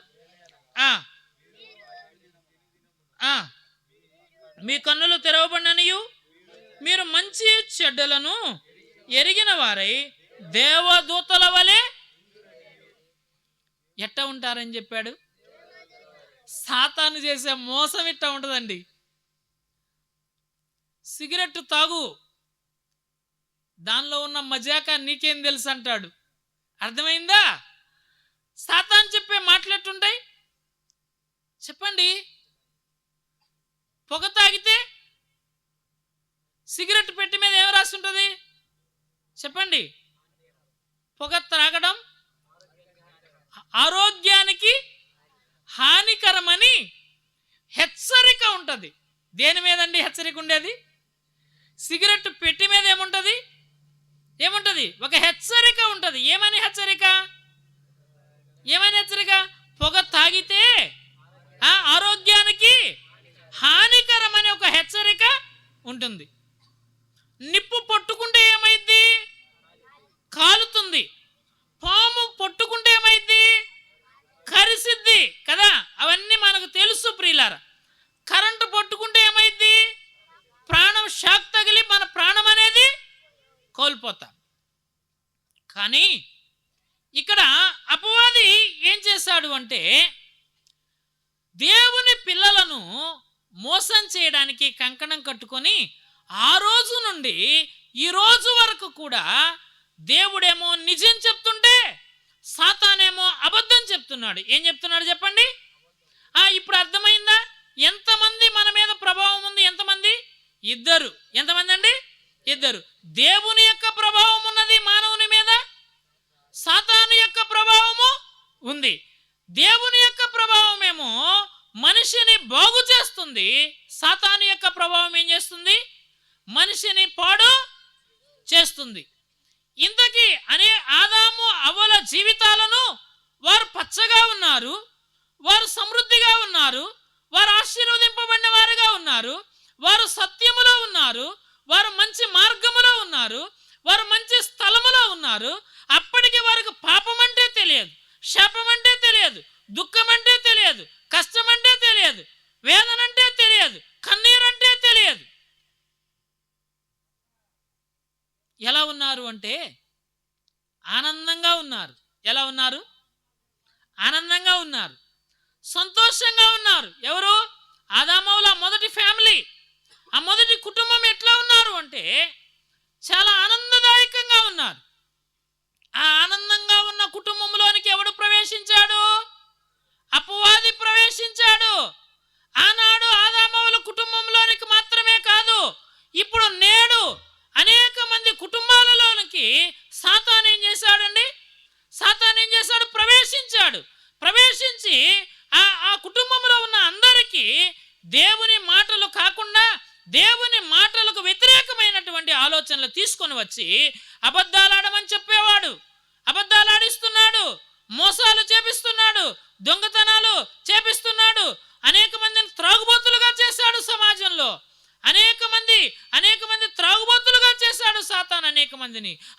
మీ కన్నులు తెరవబడిననియు మీరు మంచి చెడ్డలను ఎరిగిన వారై దేవదూతల వలె ఎట్ట ఉంటారని చెప్పాడు. సాతాను చేసే మోసం ఇట్ట ఉంటుందండి. సిగరెట్ తాగు, దానిలో ఉన్న మజాకా నీకేం తెలుసు అంటాడు. అర్థమైందా? సాతాను చెప్పే మాటలెట్టుంటాయి చెప్పండి. పొగ తాగితే సిగరెట్ పెట్టి మీద ఏం రాసి ఉంటుంది చెప్పండి? పొగ త్రాగడం ఆరోగ్యానికి హానికరమని హెచ్చరిక ఉంటుంది. దేని మీదండి హెచ్చరిక ఉండేది? సిగరెట్ పెట్టి మీద ఏముంటుంది? ఒక హెచ్చరిక ఉంటుంది. ఏమని హెచ్చరిక? పొగ తాగితే ఆరోగ్యానికి హానికరమని ఒక హెచ్చరిక ఉంటుంది. నిప్పు పట్టుకుంటే ఏమైంది? కాలుతుంది. పాము పట్టుకుంటే ఏమైంది? కరిసిద్ది కదా. అవన్నీ మనకు తెలుసు ప్రియులారా. కరెంటు పట్టుకుంటే ఏమైంది? ప్రాణం షాక్ తగిలి మన ప్రాణం అనేది కోల్పోతాం. కానీ ఇక్కడ అపవాది ఏం చేశాడు అంటే, దేవుని పిల్లలను మోసం చేయడానికి కంకణం కట్టుకొని ఆ రోజు నుండి ఈ రోజు వరకు కూడా దేవుడేమో నిజం చెప్తుంటే సాతానేమో అబద్ధం చెప్తున్నాడు. ఏం చెప్తున్నాడు చెప్పండి? ఇప్పుడు అర్థమైందా? ఎంతమంది మన మీద ప్రభావం ఉంది? ఎంతమంది? ఇద్దరు. ఎంతమంది అండి? ఇద్దరు. దేవుని యొక్క ప్రభావం ఉన్నది మానవుని మీద, సాతాను యొక్క ప్రభావము ఉంది. దేవుని యొక్క ప్రభావం ఏమో మనిషిని బాగు చేస్తుంది, సాతాను యొక్క ప్రభావం ఏం చేస్తుంది? మనిషిని పాడు చేస్తుంది. ఇంతకీ ఆదాము అవ్వల జీవితాలను వారు పచ్చగా ఉన్నారు, వారు సమృద్ధిగా ఉన్నారు, వారు ఆశీర్వదింపబడిన వారుగా ఉన్నారు, వారు సత్యములో ఉన్నారు, వారు మంచి మార్గములో ఉన్నారు, వారు మంచి స్థలములో ఉన్నారు. అప్పటికి వారికి పాపం అంటే తెలియదు, శాపం అంటే తెలియదు, దుఃఖం అంటే తెలియదు, కష్టం అంటే తెలియదు, వేదన అంటే తెలియదు, కన్నీరంటే తెలియదు. ఎలా ఉన్నారు అంటే ఆనందంగా ఉన్నారు. ఎలా ఉన్నారు? ఆనందంగా ఉన్నారు, సంతోషంగా ఉన్నారు. ఎవరు? ఆదామవుల మొదటి ఫ్యామిలీ, ఆ మొదటి కుటుంబం ఎట్లా ఉన్నారు అంటే చాలా ఆనందదాయకంగా ఉన్నారు. ఆ ఆనందంగా ఉన్న కుటుంబంలోనికి ఎవడు ప్రవేశించాడు? అపవాది ప్రవేశించాడు. ఆనాడు ఆదామవుల కుటుంబంలోనికి మాత్రమే కాదు, ఇప్పుడు నేడు అనేక మంది కుటుంబాలలోనికి సాతాను ఏం చేశాడండి? సాతాను ఏం చేశాడు? ప్రవేశించాడు. ప్రవేశించి ఆ కుటుంబంలో ఉన్న అందరికీ దేవుని మాటలు కాకుండా దేవుని మాటలకు వ్యతిరేకమైనటువంటి ఆలోచనలు తీసుకొని వచ్చి అబద్ధాలాడమని చెప్పేవాడు, అబద్ధాలాడిస్తున్నాడు, మోసాలు చేపిస్తున్నాడు, దొంగతనాలు చేపిస్తున్నాడు, అనేక మందిని త్రాగుబోతులుగా చేశాడు. సమాజంలో అనేక మంది త్రాగుబోతులుగా చేశాడు సాతాను.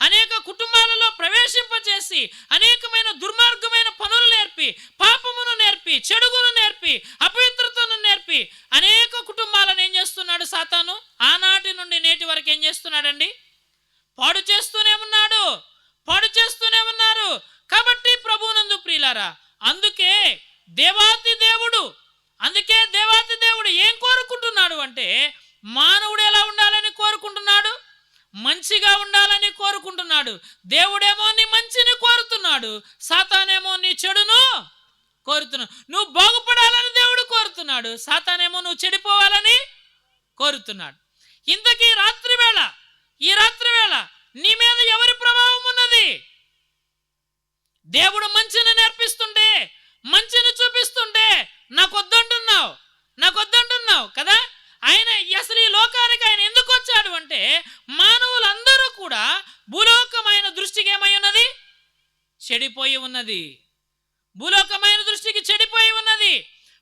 అనేక కుటుంబాలలో ప్రవేశింపజేసి అనేకమైన దుర్మార్గమైన పనులు నేర్పి, పాపమును నేర్పి, చెడుగును నేర్పి, అపవిత్రతను నేర్పి అనేక కుటుంబాలను ఏం చేస్తున్నాడు సాతాను? ఆనాటి నుండి నేటి వరకు ఏం చేస్తున్నాడండి? పాడు చేస్తూనే ఉన్నాడు, పాడు చేస్తూనే ఉన్నారు. కాబట్టి ప్రభువునందు ప్రియులారా, అందుకే దేవాతి దేవుడు ఏం కోరుకుంటున్నాడు అంటే మానవుడు ఎలా ఉండాలని కోరుకుంటున్నాడు? మంచిగా ఉండాలని కోరుకుంటున్నాడు. దేవుడేమో నీ మంచిని కోరుతున్నాడు, సాతానేమో నీ చెడును కోరుతున్నాడు. నువ్వు బాగుపడాలని దేవుడు కోరుతున్నాడు, సాతానేమో నువ్వు చెడిపోవాలని కోరుతున్నాడు. ఇంతకీ ఈ రాత్రి వేళ నీ మీద ఎవరి ప్రభావం ఉన్నది? దేవుడు మంచిని నేర్పిస్తుంటే, మంచిని చూపిస్తుంటే నాకొద్దంటున్నావు కదా. ఆయన అసలు ఈ లోకానికి ఆయన ఎందుకు వచ్చాడు అంటే మానవులందరూ కూడా భూలోకమైన దృష్టికి ఏమై ఉన్నది? చెడిపోయి ఉన్నది. భూలోకమైన దృష్టికి చెడిపోయి ఉన్నది.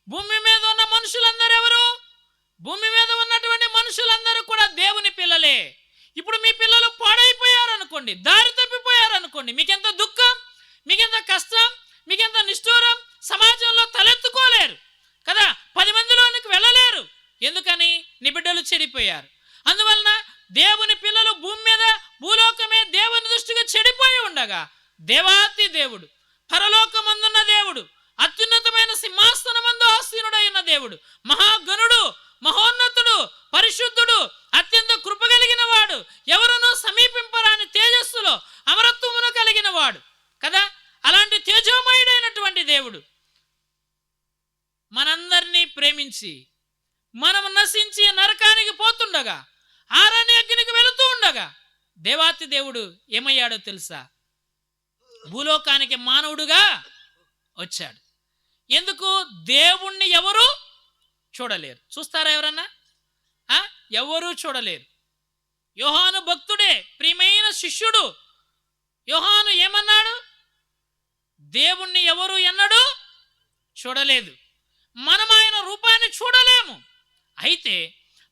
భూమి మీద ఉన్న మనుషులందరూ ఎవరు? భూమి మీద ఉన్నటువంటి మనుషులందరూ కూడా దేవుని పిల్లలే. ఇప్పుడు మీ పిల్లలు పాడైపోయారనుకోండి, దారి తప్పిపోయారనుకోండి, మీకెంత దుఃఖం, మీకెంత కష్టం, మీకెంత నిష్ఠూరం. సమాజంలో తలెత్తుకోలేరు కదా, 10 మందిలోనికి వెళ్ళలేరు. ఎందుకని? నీ బిడ్డలు చెడిపోయారు. అందువలన దేవుని పిల్లలు భూమి మీద, భూలోకమే దేవుని దృష్టిగా చెడిపోయి ఉండగా దేవాతి దేవుడు, పరలోకమందున్న దేవుడు, అత్యున్నతమైన సింహాసనమందు ఆసీనుడై ఉన్న దేవుడు, మహాగణుడు, మహోన్నతుడు, పరిశుద్ధుడు, అత్యంత కృప కలిగిన వాడు, ఎవరునూ సమీపింపరాని తేజస్సులో అమరత్వమును కలిగిన వాడు కదా. అలాంటి తేజోమయుడైనటువంటి దేవుడు మనందరినీ ప్రేమించి మనం నశించి నరకానికి పోతుండగా, ఆరణ్య అగ్నికి వెళుతూ ఉండగా దేవాతి దేవుడు ఏమయ్యాడో తెలుసా? భూలోకానికి మానవుడుగా వచ్చాడు. ఎందుకు? దేవుణ్ణి ఎవరు చూడలేరు. చూస్తారా ఎవరన్నా? ఎవరూ చూడలేరు. యోహాను భక్తుడే, ప్రియమైన శిష్యుడు. యోహాను ఏమన్నాడు? దేవుణ్ణి ఎవరు ఎన్నడూ చూడలేదు. మనం ఆయన రూపాన్ని చూడలేము. అయితే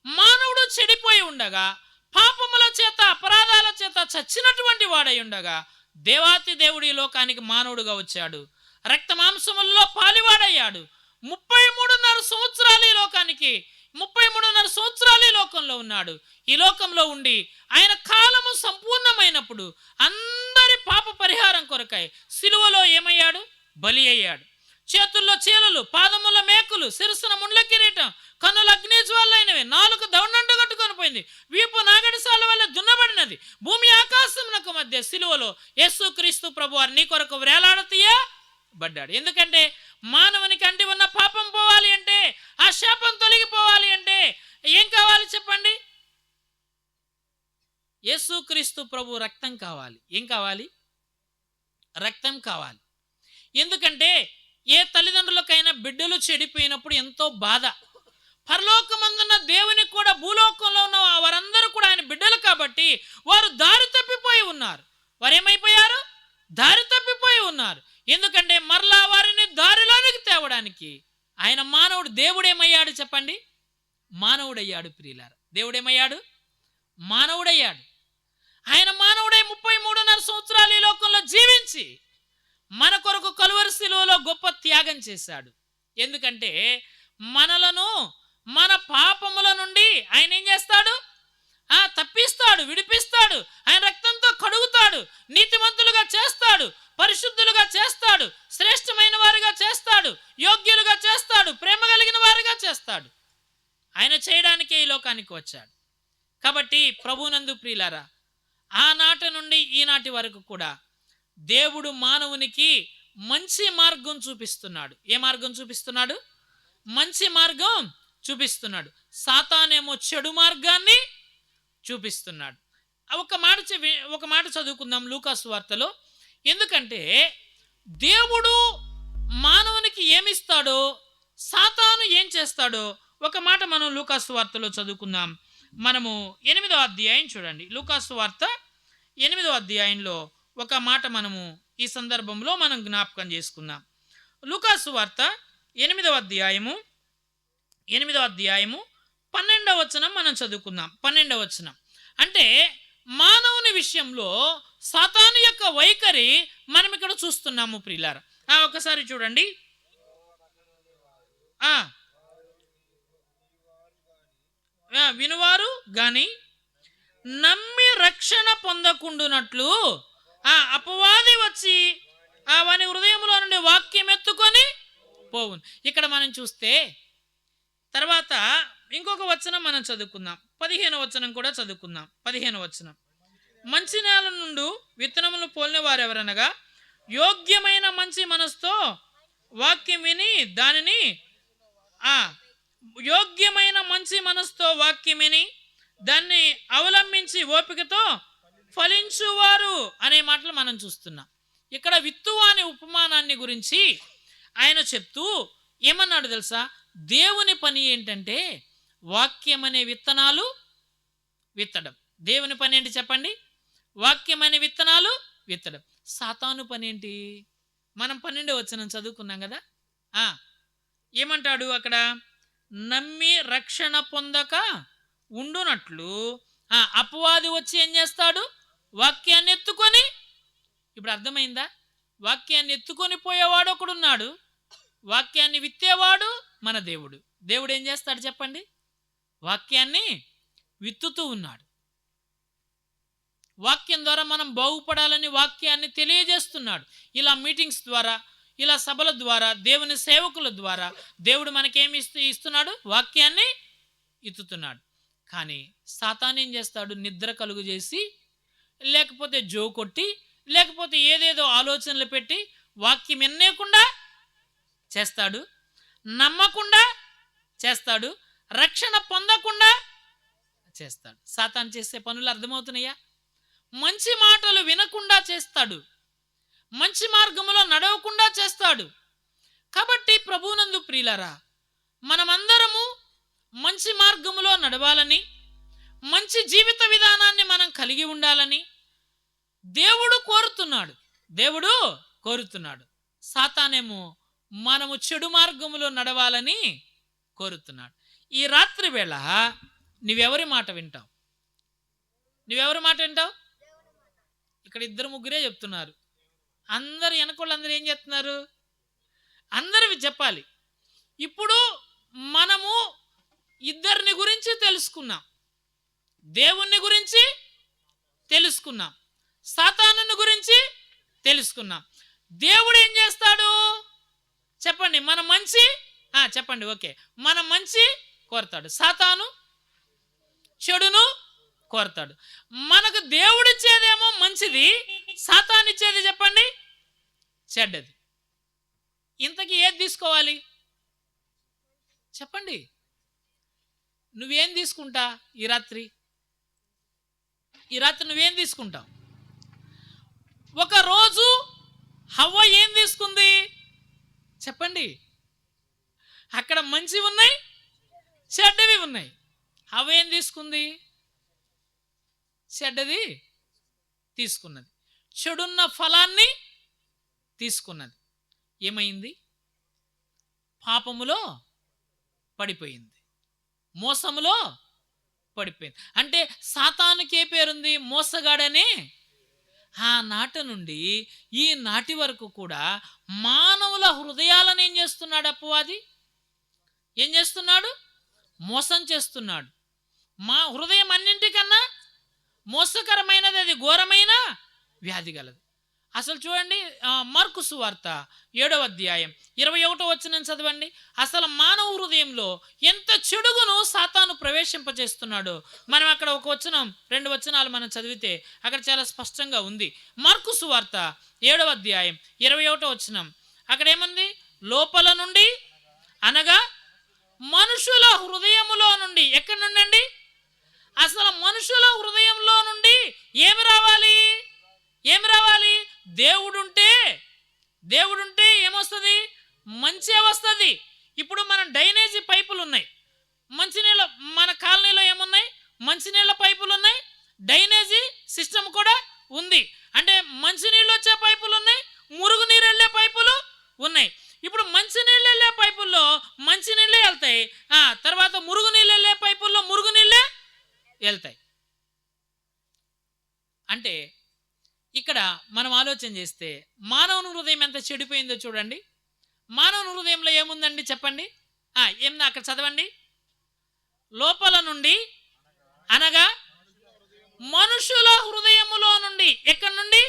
మానవుడు చెడిపోయి ఉండగా, పాపముల చేత, అపరాధాల చేత చచ్చినటువంటి వాడై ఉండగా దేవాతి దేవుడు ఈ లోకానికి మానవుడుగా వచ్చాడు. రక్త మాంసములలో పాలివాడయ్యాడు. 33.5 సంవత్సరాలు ఈ లోకానికి, 33.5 సంవత్సరాలు ఈ లోకంలో ఉన్నాడు. ఈ లోకంలో ఉండి ఆయన కాలము సంపూర్ణమైనప్పుడు అందరి పాప పరిహారం కొరకై సిలువలో ఏమయ్యాడు? బలి అయ్యాడు. చేతుల్లో చీలలు, పాదముల మేకులు, శిరస్సున ముండ్ల కిరీటం, కన్నుల అగ్నిజ్వాలైనవి, నాలుక దౌడంటు కట్టుకొని పోయింది, వీపు నాగడిసాల వల్ల దున్నబడినది. భూమి ఆకాశమునకు మధ్య సిలువలో యేసుక్రీస్తు ప్రభువారు నీ కొరకు వేలాడతీయబడ్డాడు. ఎందుకంటే మానవునికి అంటి ఉన్న పాపం పోవాలి అంటే, ఆ శాపం తొలగిపోవాలి అంటే ఏం కావాలి చెప్పండి? యేసుక్రీస్తు ప్రభు రక్తం కావాలి. ఏం కావాలి? రక్తం కావాలి. ఎందుకంటే ఏ తల్లిదండ్రులకైనా బిడ్డలు చెడిపోయినప్పుడు ఎంతో బాధ. పరలోకమందున్న దేవునికి కూడా భూలోకంలో ఉన్న వారందరూ కూడా ఆయన బిడ్డలు కాబట్టి వారు దారి తప్పిపోయి ఉన్నారు. వారు ఏమైపోయారు? దారి తప్పిపోయి ఉన్నారు. ఎందుకంటే మరలా వారిని దారిలోనికి తేవడానికి ఆయన మానవుడు. దేవుడేమయ్యాడు చెప్పండి? మానవుడయ్యాడు ప్రియులారా. దేవుడేమయ్యాడు? మానవుడయ్యాడు. ఆయన మానవుడై 33.5 సంవత్సరాలు ఈ లోకంలో జీవించి మన కొరకు కలువరి శిలువలో గొప్ప త్యాగం చేశాడు. ఎందుకంటే మనలను మన పాపముల నుండి ఆయన ఏం చేస్తాడు? తప్పిస్తాడు, విడిపిస్తాడు. ఆయన రక్తంతో కడుగుతాడు, నీతిమంతులుగా చేస్తాడు, పరిశుద్ధులుగా చేస్తాడు, శ్రేష్టమైన వారిగా చేస్తాడు, యోగ్యులుగా చేస్తాడు, ప్రేమ కలిగిన వారిగా చేస్తాడు. ఆయన చేయడానికే ఈ లోకానికి వచ్చాడు. కాబట్టి ప్రభునందు ప్రియులారా, ఆనాటి నుండి ఈనాటి వరకు కూడా దేవుడు మానవునికి మంచి మార్గం చూపిస్తున్నాడు. ఏ మార్గం చూపిస్తున్నాడు? మంచి మార్గం చూపిస్తున్నాడు. సాతానేమో చెడు మార్గాన్ని చూపిస్తున్నాడు. ఒక మాట చదువుకుందాం లూకాసు వార్తలో. ఎందుకంటే దేవుడు మానవునికి ఏమిస్తాడో సాతాను ఏం చేస్తాడో ఒక మాట మనం లూకాసు వార్తలో చదువుకుందాం. మనము 8వ అధ్యాయం చూడండి. లూకాసు వార్త 8వ అధ్యాయంలో ఒక మాట మనము ఈ సందర్భంలో మనం జ్ఞాపకం చేసుకుందాం. లూకాసు వార్త 8వ అధ్యాయము 12వ వచనం మనం చదువుకుందాం. 12వ వచనం అంటే మానవుని విషయంలో సాతాను యొక్క వైఖరి మనం ఇక్కడ చూస్తున్నాము ప్రియులారా. ఒకసారి చూడండి. వినువారు గాని నమ్మి రక్షణ పొందకుండునట్లు అపవాది వచ్చి వాని హృదయంలో నుండి వాక్యం ఎత్తుకొని పోవును. ఇక్కడ మనం చూస్తే తర్వాత ఇంకొక వచనం మనం చదువుకుందాం. 15వ వచనం కూడా చదువుకుందాం. 15వ వచనం, మంచి నేల నుండి విత్తనములు పోలిన వారెవరనగా యోగ్యమైన మంచి మనసుతో వాక్యం విని దానిని యోగ్యమైన మంచి మనసుతో వాక్యం విని దాన్ని అవలంబించి ఓపికతో ఫలించువారు అనే మాటలు మనం చూస్తున్నాం. ఇక్కడ విత్తువ అనే ఉపమానాన్ని గురించి ఆయన చెప్తూ ఏమన్నాడు తెలుసా? దేవుని పని ఏంటంటే వాక్యం అనే విత్తనాలు విత్తడం. దేవుని పని ఏంటి చెప్పండి? వాక్యం అనే విత్తనాలు విత్తడం. సాతాను పని ఏంటి? మనం 12వ వచనం చదువుకున్నాం కదా. ఏమంటాడు అక్కడ? నమ్మి రక్షణ పొందక ఉండునట్లు అపవాది వచ్చి ఏం చేస్తాడు? వాక్యాన్ని ఎత్తుకొని. ఇప్పుడు అర్థమైందా? వాక్యాన్ని ఎత్తుకొని పోయేవాడు ఒకడున్నాడు, వాక్యాన్ని విత్తేవాడు మన దేవుడు. దేవుడు ఏం చేస్తాడు చెప్పండి? వాక్యాన్ని విత్తుతూ ఉన్నాడు. వాక్యం ద్వారా మనం బాగుపడాలని వాక్యాన్ని తెలియజేస్తున్నాడు. ఇలా మీటింగ్స్ ద్వారా, ఇలా సభల ద్వారా, దేవుని సేవకుల ద్వారా దేవుడు మనకేమి ఇస్తున్నాడు? వాక్యాన్ని ఇత్తుతున్నాడు. కానీ సాతాను ఏం చేస్తాడు? నిద్ర కలుగు చేసి, లేకపోతే జో కొట్టి, లేకపోతే ఏదేదో ఆలోచనలు పెట్టి వాక్యం ఎన్నేయకుండా చేస్తాడు, నమ్మకుండా చేస్తాడు, రక్షణ పొందకుండా చేస్తాడు. సాతాను చేసే పనులు అర్థమవుతున్నాయా? మంచి మాటలు వినకుండా చేస్తాడు, మంచి మార్గంలో నడవకుండా చేస్తాడు. కాబట్టి ప్రభువునందు ప్రియులారా, మనమందరము మంచి మార్గములో నడవాలని, మంచి జీవిత విధానాన్ని మనం కలిగి ఉండాలని దేవుడు కోరుతున్నాడు. సాతానేమో మనము చెడు మార్గములో నడవాలని కోరుతున్నాడు. ఈ రాత్రి వేళ నువ్వెవరి మాట వింటావు? ఇక్కడ 2-3 చెప్తున్నారు. అందరు వెనకోళ్ళందరూ ఏం చెప్తున్నారు? అందరూ చెప్పాలి. ఇప్పుడు మనము ఇద్దరిని గురించి తెలుసుకున్నాం. దేవుణ్ణి గురించి తెలుసుకున్నాం, సాతానుని గురించి తెలుసుకున్నాం. దేవుడు ఏం చేస్తాడు చెప్పండి? మన మంచి చెప్పండి. ఓకే, మన మంచి కోరతాడు, సాతాను చెడును కోరతాడు. మనకు దేవుడిచ్చేదేమో మంచిది, సాతాను ఇచ్చేది చెప్పండి చెడ్డది. ఇంతకీ ఏది తీసుకోవాలి చెప్పండి? నువ్వేం తీసుకుంటా ఈ రాత్రి? ఈ రాత్రి నువ్వేం తీసుకుంటావు? ఒక రోజు హవ్వ ఏం తీసుకుంది చెప్పండి? అక్కడ మంచివి ఉన్నాయి, చెడ్డవి ఉన్నాయి. హవ్వ ఏం తీసుకుంది? చెడ్డది తీసుకున్నది. చెడున్న ఫలాన్ని తీసుకున్నది. ఏమైంది? పాపములో పడిపోయింది, మోసములో పడిపోయింది. అంటే సాతానుకే పేరుంది, మోసగాడనే. ఆ నాట నుండి ఈ నాటి వరకు కూడా మానవుల హృదయాలను ఏం చేస్తున్నాడు అపవాది? ఏం చేస్తున్నాడు? మోసం చేస్తున్నాడు. మా హృదయం అన్నింటికన్నా మోసకరమైనది, అది ఘోరమైన వ్యాధి గలదు. అసలు చూడండి, మార్కు సువార్త 7వ అధ్యాయం 21వ వచనం చదవండి. అసలు మానవ హృదయంలో ఎంత చెడుగును సాతాను ప్రవేశింపజేస్తున్నాడో మనం అక్కడ ఒక వచనం, 2 వచనాలు మనం చదివితే అక్కడ చాలా స్పష్టంగా ఉంది. మార్కు సువార్త 7వ అధ్యాయం 21వ వచనం అక్కడ ఏముంది? లోపల నుండి అనగా మనుషుల హృదయములో నుండి. ఎక్కడి నుండి అండి? అసలు మనుషుల హృదయంలో నుండి ఏమి రావాలి? ఏమి రావాలి? దేవుడుంటే ఏమొస్తుంది? మంచే వస్తుంది. ఇప్పుడు మన డ్రైనేజీ పైపులు ఉన్నాయి, మంచినీళ్ళ, మన కాలనీలో ఏమున్నాయి? మంచినీళ్ళ పైపులు ఉన్నాయి, డ్రైనేజీ సిస్టమ్ కూడా ఉంది. అంటే మంచినీళ్ళు వచ్చే పైపులు ఉన్నాయి, మురుగునీరు వెళ్ళే పైపులు ఉన్నాయి. ఇప్పుడు మంచినీళ్ళు వెళ్ళే పైపుల్లో మంచినీళ్ళే వెళ్తాయి, తర్వాత మురుగునీళ్ళు వెళ్ళే పైపుల్లో మురుగునీళ్ళే వెళ్తాయి. అంటే ఇక్కడ మనం ఆలోచన చేస్తే మానవుని హృదయం ఎంత చెడిపోయిందో చూడండి. మానవుని హృదయంలో ఏముందండి చెప్పండి? ఏముంది అక్కడ చదవండి. లోపల నుండి అనగా మనుషుల హృదయములో నుండి. ఎక్కడి నుండి?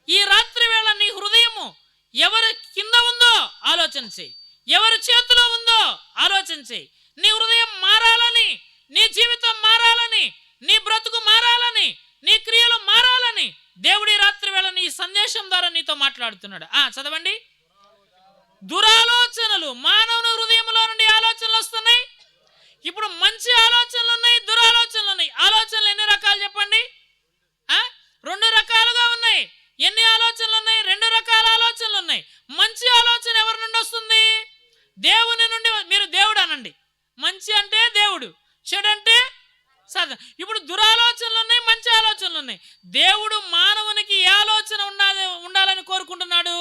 ఈ రాత్రి వేళ నీ హృదయము ఎవరి కింద ఉందో ఆలోచన చేయి, ఎవరి చేతిలో ఉందో ఆలోచన చేయి. నీ హృదయం మారాలని, నీ జీవితం మారాలని, నీ బ్రతుకు మారాలని, నీ క్రియలు మారాలని దేవుడి రాత్రి వేళ నీ సందేశం ద్వారా నీతో మాట్లాడుతున్నాడు. చదవండి. దురాలోచనలు. మానవుని హృదయంలో నుండి ఆలోచనలు వస్తున్నాయి. ఇప్పుడు మంచి ఆలోచనలు ఉన్నాయి, దురాలోచనలు ఉన్నాయి. ఆలోచనలు ఎన్ని రకాలు చెప్పండి? 2 రకాలుగా ఉన్నాయి. ఎన్ని ఆలోచనలు ఉన్నాయి? 2 రకాల ఆలోచనలు ఉన్నాయి. మంచి ఆలోచన ఎవరి నుండి వస్తుంది? దేవుని నుండి. మీరు దేవుడు అనండి. మంచి అంటే దేవుడు, చెడు అంటే సాధన. ఇప్పుడు దురాలోచనలు ఉన్నాయి, మంచి ఆలోచనలు ఉన్నాయి. దేవుడు మానవునికి ఏ ఆలోచన ఉండాలని కోరుకుంటున్నాడు?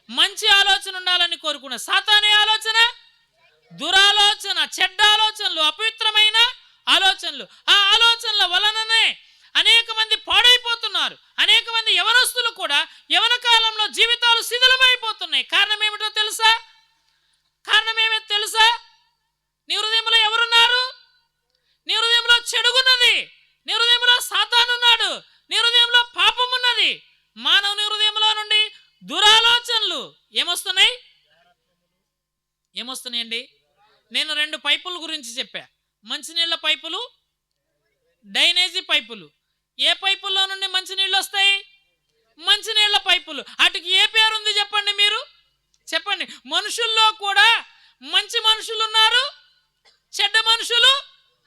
మంచి ఆలోచన ఉండాలని కోరుకున్నాడు. సాతాను ఏ ఆలోచన? దురాలోచన, చెడ్డ ఆలోచనలు, అపవిత్రమైన ఆలోచనలు. ఆ ఆలోచనల వలననే అనేక మంది పాడైపోతున్నారు. అనేక మంది యవనస్తులు కూడా యవన కాలంలో జీవితాలు శిథిలమైపోతున్నాయి. కారణం ఏమిటో తెలుసా? కారణం ఏమిటో తెలుసా? నీ హృదయంలో ఎవరున్నారు? నీ హృదయంలో చెడుగున్నది, నీ హృదయంలో సాతానున్నాడు, నీ హృదయంలో పాపం ఉన్నది. మానవుని హృదయంలో నుండి దురాలోచనలు ఏమొస్తున్నాయండి? నేను 2 పైపుల గురించి చెప్పా. మంచినీళ్ళ పైపులు, డ్రైనేజీ పైపులు. ఏ పైపుల్లో నుండి మంచినీళ్ళు వస్తాయి? మంచినీళ్ళ పైపులు. వాటికి ఏ పేరు ఉంది చెప్పండి? మీరు చెప్పండి. మనుషుల్లో కూడా మంచి మనుషులు ఉన్నారు, చెడ్డ మనుషులు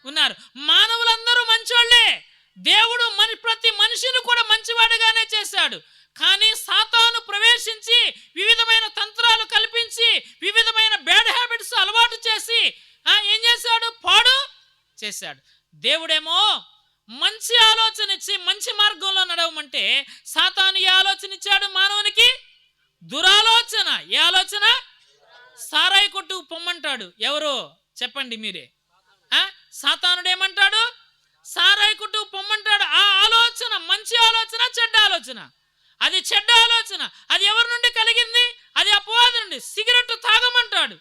ఉన్నారు. మానవులందరూ మంచోళ్లే. దేవుడు ప్రతి మనిషిని కూడా మంచివాడిగానే చేశాడు. కానీ సాతాను ప్రవేశించి వివిధమైన తంత్రాలు కల్పించి వివిధమైన బ్యాడ్ హ్యాబిట్స్ అలవాటు చేసి ఏం చేశాడు? పాడు చేశాడు. దేవుడేమో మంచి ఆలోచన ఇచ్చి మంచి మార్గంలో నడవమంటే సాతాను ఏ ఆలోచన ఇచ్చాడు మానవునికి? దురాలోచన. ఏ ఆలోచన? సారాయి కొట్టుకు పొమ్మంటాడు. ఎవరో చెప్పండి మీరే. సాతానుడు ఏమంటాడు? సారాయి కొట్టుకు పొమ్మంటాడు. ఆ ఆలోచన మంచి ఆలోచన, చెడ్డ ఆలోచన? అది చెడ్డ ఆలోచన. అది ఎవరి నుండి కలిగింది? అది అపవాది నుండి. సిగరెట్టు తాగమంటాడు.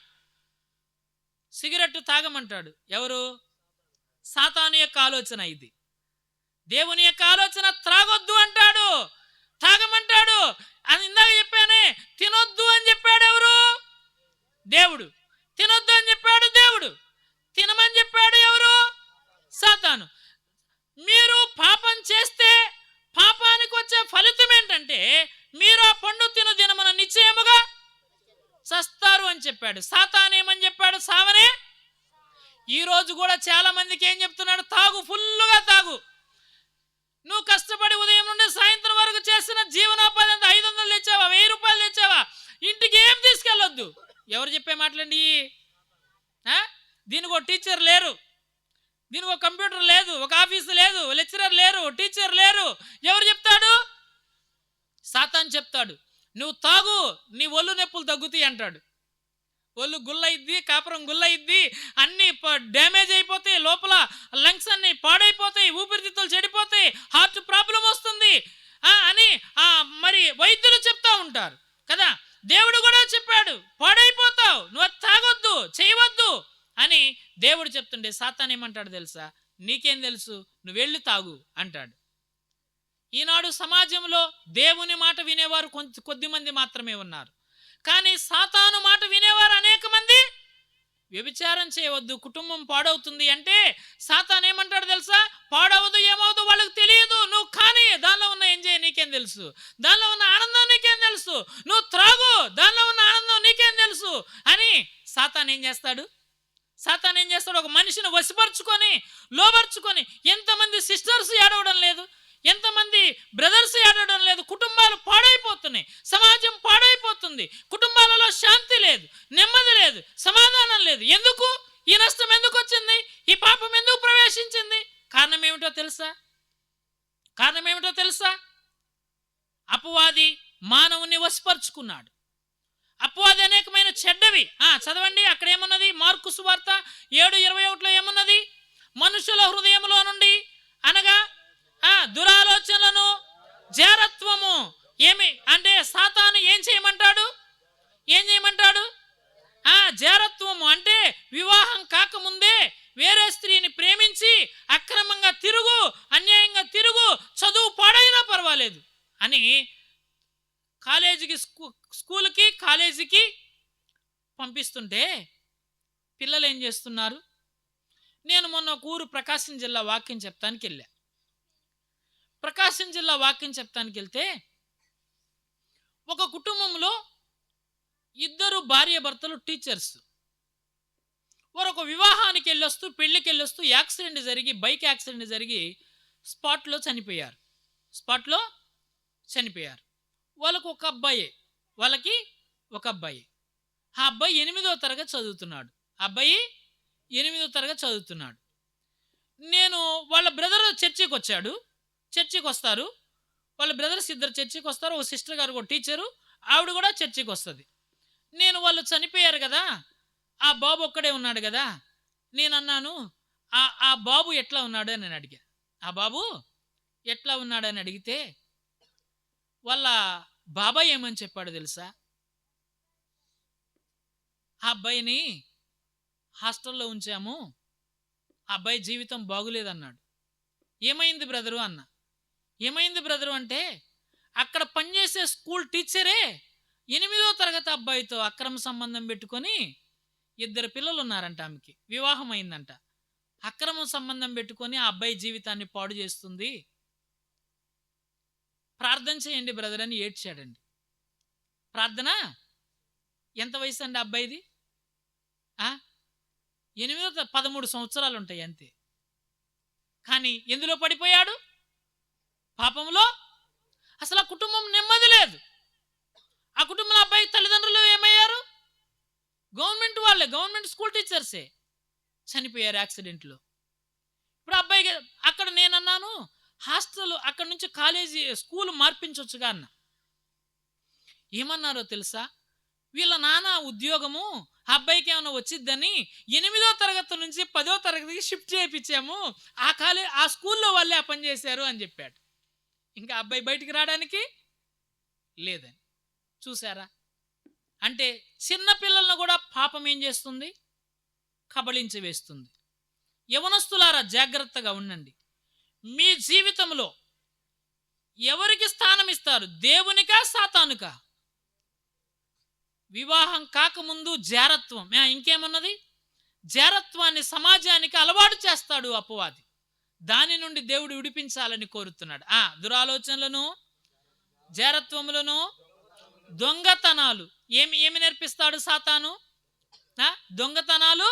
ఎవరు? సాతాను యొక్క ఆలోచన ఇది. దేవుని యొక్క ఆలోచన త్రాగొద్దు అంటాడు, తాగమంటాడు. అని ఇందాక చెప్పానే. తినొద్దు అని చెప్పాడు ఎవరు? దేవుడు. తినొద్దు అని చెప్పాడు దేవుడు. తినమని చెప్పాడు ఎవరు? సాతాను. మీరు పాపం చేస్తే పాపానికి వచ్చే ఫలితం ఏంటంటే మీరు ఆ పండు తిను దినమున నిశ్చయముగా చస్తారు అని చెప్పాడు. సాతాను ఏమని చెప్పాడు? సావనే. ఈ రోజు కూడా చాలా మందికి ఏం చెప్తున్నాడు? తాగు, ఫుల్లుగా తాగు. నువ్వు కష్టపడి ఉదయం నుండి సాయంత్రం వరకు చేసిన జీవనోపాధి అంతా 500 తెచ్చావా, 1000 రూపాయలు తెచ్చావా, ఇంటికి ఏం తీసుకెళ్ళొద్దు. ఎవరు చెప్పే మాటలండి? ఆ? దీనికి ఒక టీచర్ లేరు, దీనికి ఒక కంప్యూటర్ లేదు, ఒక ఆఫీసు లేదు, లెక్చరర్ లేరు, టీచర్ లేరు. ఎవరు చెప్తాడు? సాతాను చెప్తాడు. నువ్వు తాగు, నీ ఒళ్ళు నొప్పులు తగ్గుతాయి అంటాడు. ఒళ్ళు గుల్లయిద్ది, కాపురం గుల్లయిద్ది, అన్నీ డ్యామేజ్ అయిపోతాయి, లోపల లంగ్స్ అన్ని పాడైపోతాయి, ఊపిరితిత్తులు చెడిపోతాయి, హార్ట్ ప్రాబ్లం వస్తుంది అని మరి వైద్యులు చెప్తా ఉంటారు కదా. దేవుడు కూడా చెప్పాడు, పాడైపోతావు, నువ్వు తాగొద్దు, చేయవద్దు అని దేవుడు చెప్తుండే సాతాను ఏమంటాడు తెలుసా? నీకేం తెలుసు, నువ్వు వెళ్ళి తాగు అంటాడు. ఈనాడు సమాజంలో దేవుని మాట వినేవారు కొద్ది మంది మాత్రమే ఉన్నారు. కానీ సాతాను మాట వినేవారు అనేక మంది. వ్యభిచారం చేయవద్దు, కుటుంబం పాడవుతుంది అంటే సాతాను ఏమంటాడు తెలుసా? పాడవద్దు, ఏమవుదు వాళ్ళకి తెలియదు, నువ్వు కానీ దానిలో ఉన్న ఎంజాయ్ నీకేం తెలుసు, దానిలో ఉన్న ఆనందం నీకేం తెలుసు, నువ్వు త్రాగు, దానిలో ఉన్న ఆనందం నీకేం తెలుసు అని సాతాను ఏం చేస్తాడు? ఒక మనిషిని వశపరుచుకొని లోబరుచుకొని, ఎంతమంది సిస్టర్స్ ఏడవడం లేదు, ఎంతమంది బ్రదర్స్ ఏడవడం లేదు, కుటుంబాలు పాడైపోతున్నాయి, సమాజం పాడైపోతుంది, కుటుంబాలలో శాంతి లేదు, నెమ్మది లేదు, సమాధానం లేదు. ఎందుకు? ఈ నష్టం ఎందుకు వచ్చింది? ఈ పాపం ఎందుకు ప్రవేశించింది? కారణం ఏమిటో తెలుసా? అపవాది మానవుని వశపరుచుకున్నాడు. అపవాది అనేకమైన చెడ్డవి చదవండి, అక్కడ ఏమున్నది? మార్కు సువార్త 7:21 ఏమున్నది? మనుషుల హృదయంలో నుండి అనగా దురాలోచనలను, జారత్వము, ఏమి అంటే సాతాను ఏం చేయమంటాడు? జారత్వము అంటే వివాహం కాకముందే వేరే స్త్రీని ప్రేమించి అక్రమంగా తిరుగు, అన్యాయంగా తిరుగు, చదువు పాడైనా పర్వాలేదు అని కాలేజీకి స్కూల్కి కాలేజీకి పంపిస్తుంటే పిల్లలు ఏం చేస్తున్నారు? నేను మొన్న ఒక ఊరు ప్రకాశం జిల్లా వాక్యం చెప్తానికి వెళ్ళా. ప్రకాశం జిల్లా వాక్యం చెప్తానికి వెళ్తే ఒక కుటుంబంలో 2 భార్యాభర్తలు టీచర్స్. వారు ఒక వివాహానికి వెళ్ళొస్తూ, పెళ్ళికి వెళ్ళొస్తూ బైక్ యాక్సిడెంట్ జరిగి స్పాట్లో చనిపోయారు. వాళ్ళకి ఒక అబ్బాయి. ఆ అబ్బాయి 8వ తరగతి చదువుతున్నాడు. నేను వాళ్ళ బ్రదర్ చర్చికి వస్తారు. వాళ్ళ బ్రదర్స్ 2 చర్చికి వస్తారు. ఒక సిస్టర్ గారు, ఒక టీచరు, ఆవిడ కూడా చర్చికి వస్తుంది. నేను వాళ్ళు చనిపోయారు కదా, ఆ బాబు ఒక్కడే ఉన్నాడు కదా, నేను అన్నాను ఆ బాబు ఎట్లా ఉన్నాడు అని నేను అడిగా. ఆ బాబు ఎట్లా ఉన్నాడని అడిగితే వాళ్ళ బాబాయ్ ఏమని చెప్పాడు తెలుసా? ఆ అబ్బాయిని హాస్టల్లో ఉంచాము, ఆ అబ్బాయి జీవితం బాగులేదన్నాడు. ఏమైంది బ్రదరు అన్న. ఏమైంది బ్రదరు అంటే అక్కడ పనిచేసే స్కూల్ టీచరే 8వ తరగతి అబ్బాయితో అక్రమ సంబంధం పెట్టుకొని, 2 పిల్లలు ఉన్నారంట, ఆమెకి వివాహం అయిందంట. అక్రమ సంబంధం పెట్టుకొని ఆ అబ్బాయి జీవితాన్ని పాడు చేస్తుంది, ప్రార్థన చేయండి బ్రదర్ అని ఏడ్చాడండి. ప్రార్థన ఎంత వయసు అండి అబ్బాయిది? 13 సంవత్సరాలు ఉంటాయి అంతే. కానీ ఎందులో పడిపోయాడు? పాపంలో. అసలు ఆ కుటుంబం నెమ్మది లేదు. ఆ కుటుంబంలో అబ్బాయి తల్లిదండ్రులు ఏమయ్యారు? గవర్నమెంట్ స్కూల్ టీచర్సే చనిపోయారు యాక్సిడెంట్లో. ఇప్పుడు అబ్బాయికి అక్కడ నేనన్నాను, హాస్టల్ అక్కడ నుంచి స్కూల్ మార్పించవచ్చుగా అన్న. ఏమన్నారో తెలుసా? వీళ్ళ నాన్న ఉద్యోగము అబ్బాయికి ఏమైనా వచ్చిద్దని 8వ తరగతి నుంచి 10వ తరగతికి షిఫ్ట్ చేయించాము, ఆ స్కూల్లో వాళ్ళే ఆ పని చేశారు అని చెప్పాడు. ఇంకా అబ్బాయి బయటికి రావడానికి లేదని. చూసారా? అంటే చిన్న పిల్లలను కూడా పాపం ఏం చేస్తుంది? కబళించి వేస్తుంది. యవనస్తులారా జాగ్రత్తగా ఉండండి. మీ జీవితంలో ఎవరికి స్థానం ఇస్తారు? దేవునికా సాతానుకా? వివాహం కాకముందు జారత్వం, ఇంకేమున్నది? జారత్వాన్ని సమాజానికి అలవాటు చేస్తాడు అపవాది. దాని నుండి దేవుడు విడిపించాలని కోరుతున్నాడు. దురాలోచనలను, జారత్వములను, దొంగతనాలు. ఏమి నేర్పిస్తాడు సాతాను? దొంగతనాలు